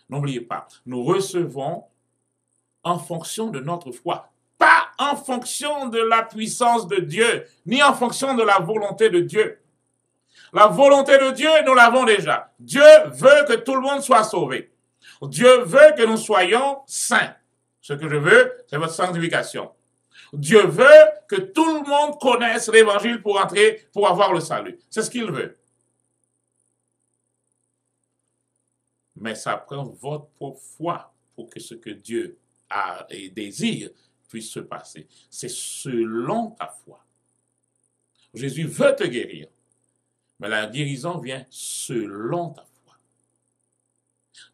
N'oubliez pas, nous recevons en fonction de notre foi, pas en fonction de la puissance de Dieu, ni en fonction de la volonté de Dieu. La volonté de Dieu, nous l'avons déjà. Dieu veut que tout le monde soit sauvé. Dieu veut que nous soyons saints. Ce que je veux, c'est votre sanctification. Dieu veut que tout le monde connaisse l'évangile pour entrer, pour avoir le salut. C'est ce qu'il veut. Mais ça prend votre propre foi pour que ce que Dieu a et désire puisse se passer. C'est selon ta foi. Jésus veut te guérir, mais la guérison vient selon ta foi.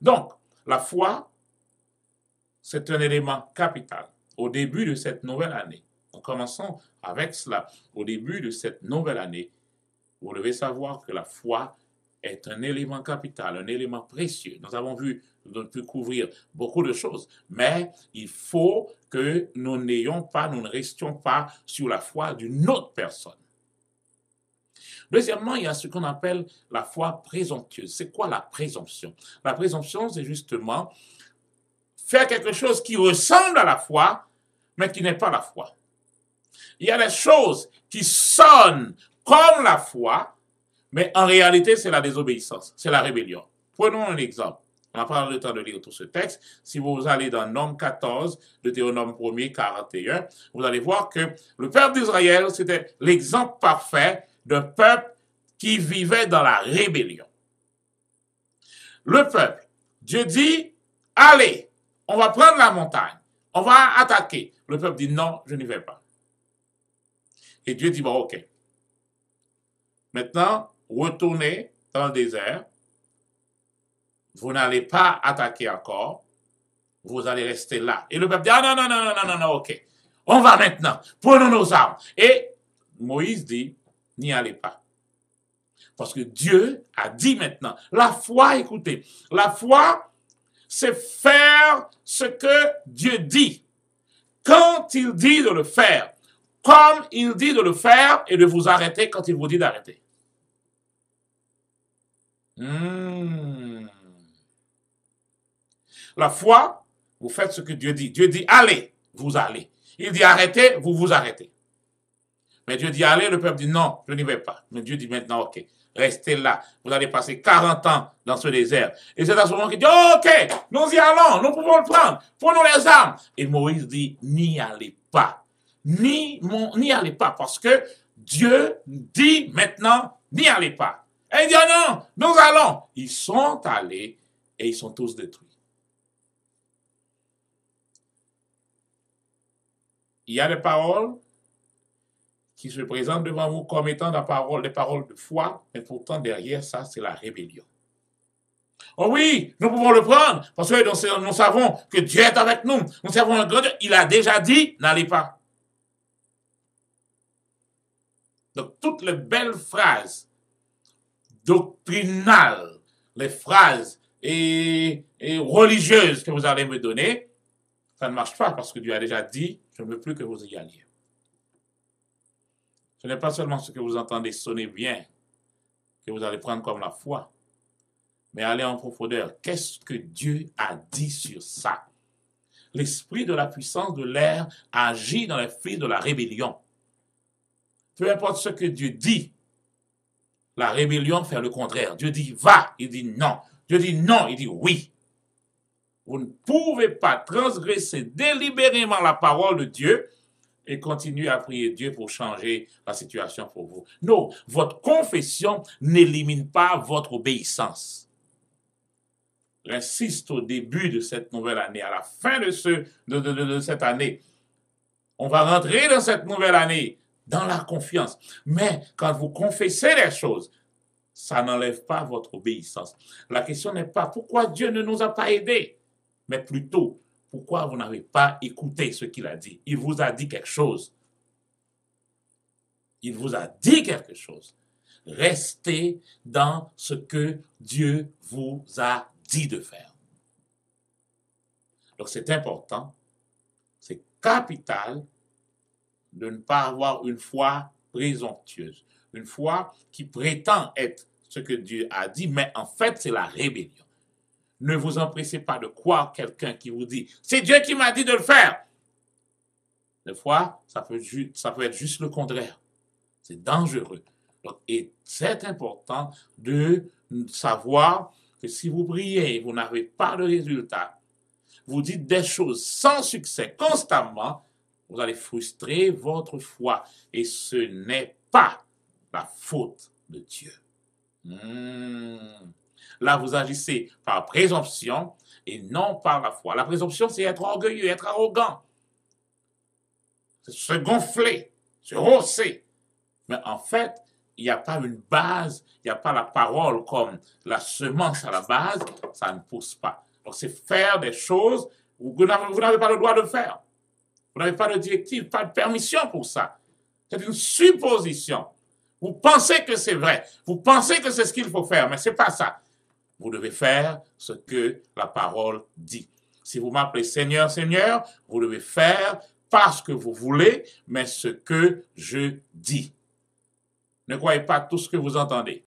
Donc, la foi, c'est un élément capital au début de cette nouvelle année. En commençant avec cela, au début de cette nouvelle année, vous devez savoir que la foi est un élément capital, un élément précieux. Nous avons pu couvrir beaucoup de choses, mais il faut que nous ne restions pas sur la foi d'une autre personne. Deuxièmement, il y a ce qu'on appelle la foi présomptueuse. C'est quoi la présomption? La présomption, c'est justement faire quelque chose qui ressemble à la foi, mais qui n'est pas la foi. Il y a des choses qui sonnent comme la foi, mais en réalité, c'est la désobéissance, c'est la rébellion. Prenons un exemple. On n'a pas le temps de lire tout ce texte. Si vous allez dans Nombre 14, Deutéronome 1er, 41, vous allez voir que le peuple d'Israël, c'était l'exemple parfait d'un peuple qui vivait dans la rébellion. Le peuple, Dieu dit, allez, on va prendre la montagne, on va attaquer. Le peuple dit, non, je n'y vais pas. Et Dieu dit, bon, ok. Maintenant, retournez dans le désert. Vous n'allez pas attaquer encore. Vous allez rester là. Et le peuple dit, ah non, non, non, non, non, non, non, ok. On va maintenant. Prenons nos armes. Et Moïse dit, n'y allez pas. Parce que Dieu a dit maintenant. La foi, écoutez, la foi, c'est faire ce que Dieu dit. Quand il dit de le faire, comme il dit de le faire et de vous arrêter quand il vous dit d'arrêter. La foi, vous faites ce que Dieu dit. Dieu dit allez, vous allez. Il dit arrêtez, vous vous arrêtez. Mais Dieu dit allez, le peuple dit non, je n'y vais pas. Mais Dieu dit maintenant ok, restez là. Vous allez passer 40 ans dans ce désert. Et c'est à ce moment qu'il dit ok, nous y allons, nous pouvons le prendre. Prenons les armes. Et Moïse dit n'y allez pas. N'y allez pas parce que Dieu dit maintenant n'y allez pas. Et il dit non, nous allons. Ils sont allés et ils sont tous détruits. Il y a des paroles qui se présentent devant vous comme étant des paroles de foi, mais pourtant derrière ça, c'est la rébellion. Oh oui, nous pouvons le prendre, parce que nous savons que Dieu est avec nous. Nous savons un grand Dieu. Il a déjà dit, n'allez pas. Donc, toutes les belles phrases doctrinales, les phrases et religieuses que vous allez me donner, ça ne marche pas parce que Dieu a déjà dit, je ne veux plus que vous y alliez. Ce n'est pas seulement ce que vous entendez sonner bien que vous allez prendre comme la foi, mais allez en profondeur. Qu'est-ce que Dieu a dit sur ça? L'esprit de la puissance de l'air agit dans les fils de la rébellion. Peu importe ce que Dieu dit, la rébellion fait le contraire. Dieu dit va, il dit non. Dieu dit non, il dit oui. Vous ne pouvez pas transgresser délibérément la parole de Dieu et continuer à prier Dieu pour changer la situation pour vous. Non, votre confession n'élimine pas votre obéissance. J'insiste au début de cette nouvelle année, à la fin de cette année. On va rentrer dans cette nouvelle année dans la confiance. Mais quand vous confessez les choses, ça n'enlève pas votre obéissance. La question n'est pas pourquoi Dieu ne nous a pas aidés, mais plutôt pourquoi vous n'avez pas écouté ce qu'il a dit. Il vous a dit quelque chose. Il vous a dit quelque chose. Restez dans ce que Dieu vous a dit de faire. Donc c'est important, c'est capital de ne pas avoir une foi présomptueuse, une foi qui prétend être ce que Dieu a dit, mais en fait c'est la rébellion. Ne vous empressez pas de croire quelqu'un qui vous dit « c'est Dieu qui m'a dit de le faire ». Des fois, ça peut être juste le contraire. C'est dangereux. Donc, et c'est important de savoir que si vous priez et vous n'avez pas de résultat, vous dites des choses sans succès constamment, vous allez frustrer votre foi. Et ce n'est pas la faute de Dieu. Là, vous agissez par présomption et non par la foi. La présomption, c'est être orgueilleux, être arrogant. C'est se gonfler, se hausser. Mais en fait, il n'y a pas une base, il n'y a pas la parole comme la semence à la base, ça ne pousse pas. Donc, c'est faire des choses que vous n'avez pas le droit de faire. Vous n'avez pas de directive, pas de permission pour ça. C'est une supposition. Vous pensez que c'est vrai. Vous pensez que c'est ce qu'il faut faire, mais ce n'est pas ça. Vous devez faire ce que la parole dit. Si vous m'appelez Seigneur, Seigneur, vous devez faire pas ce que vous voulez, mais ce que je dis. Ne croyez pas tout ce que vous entendez.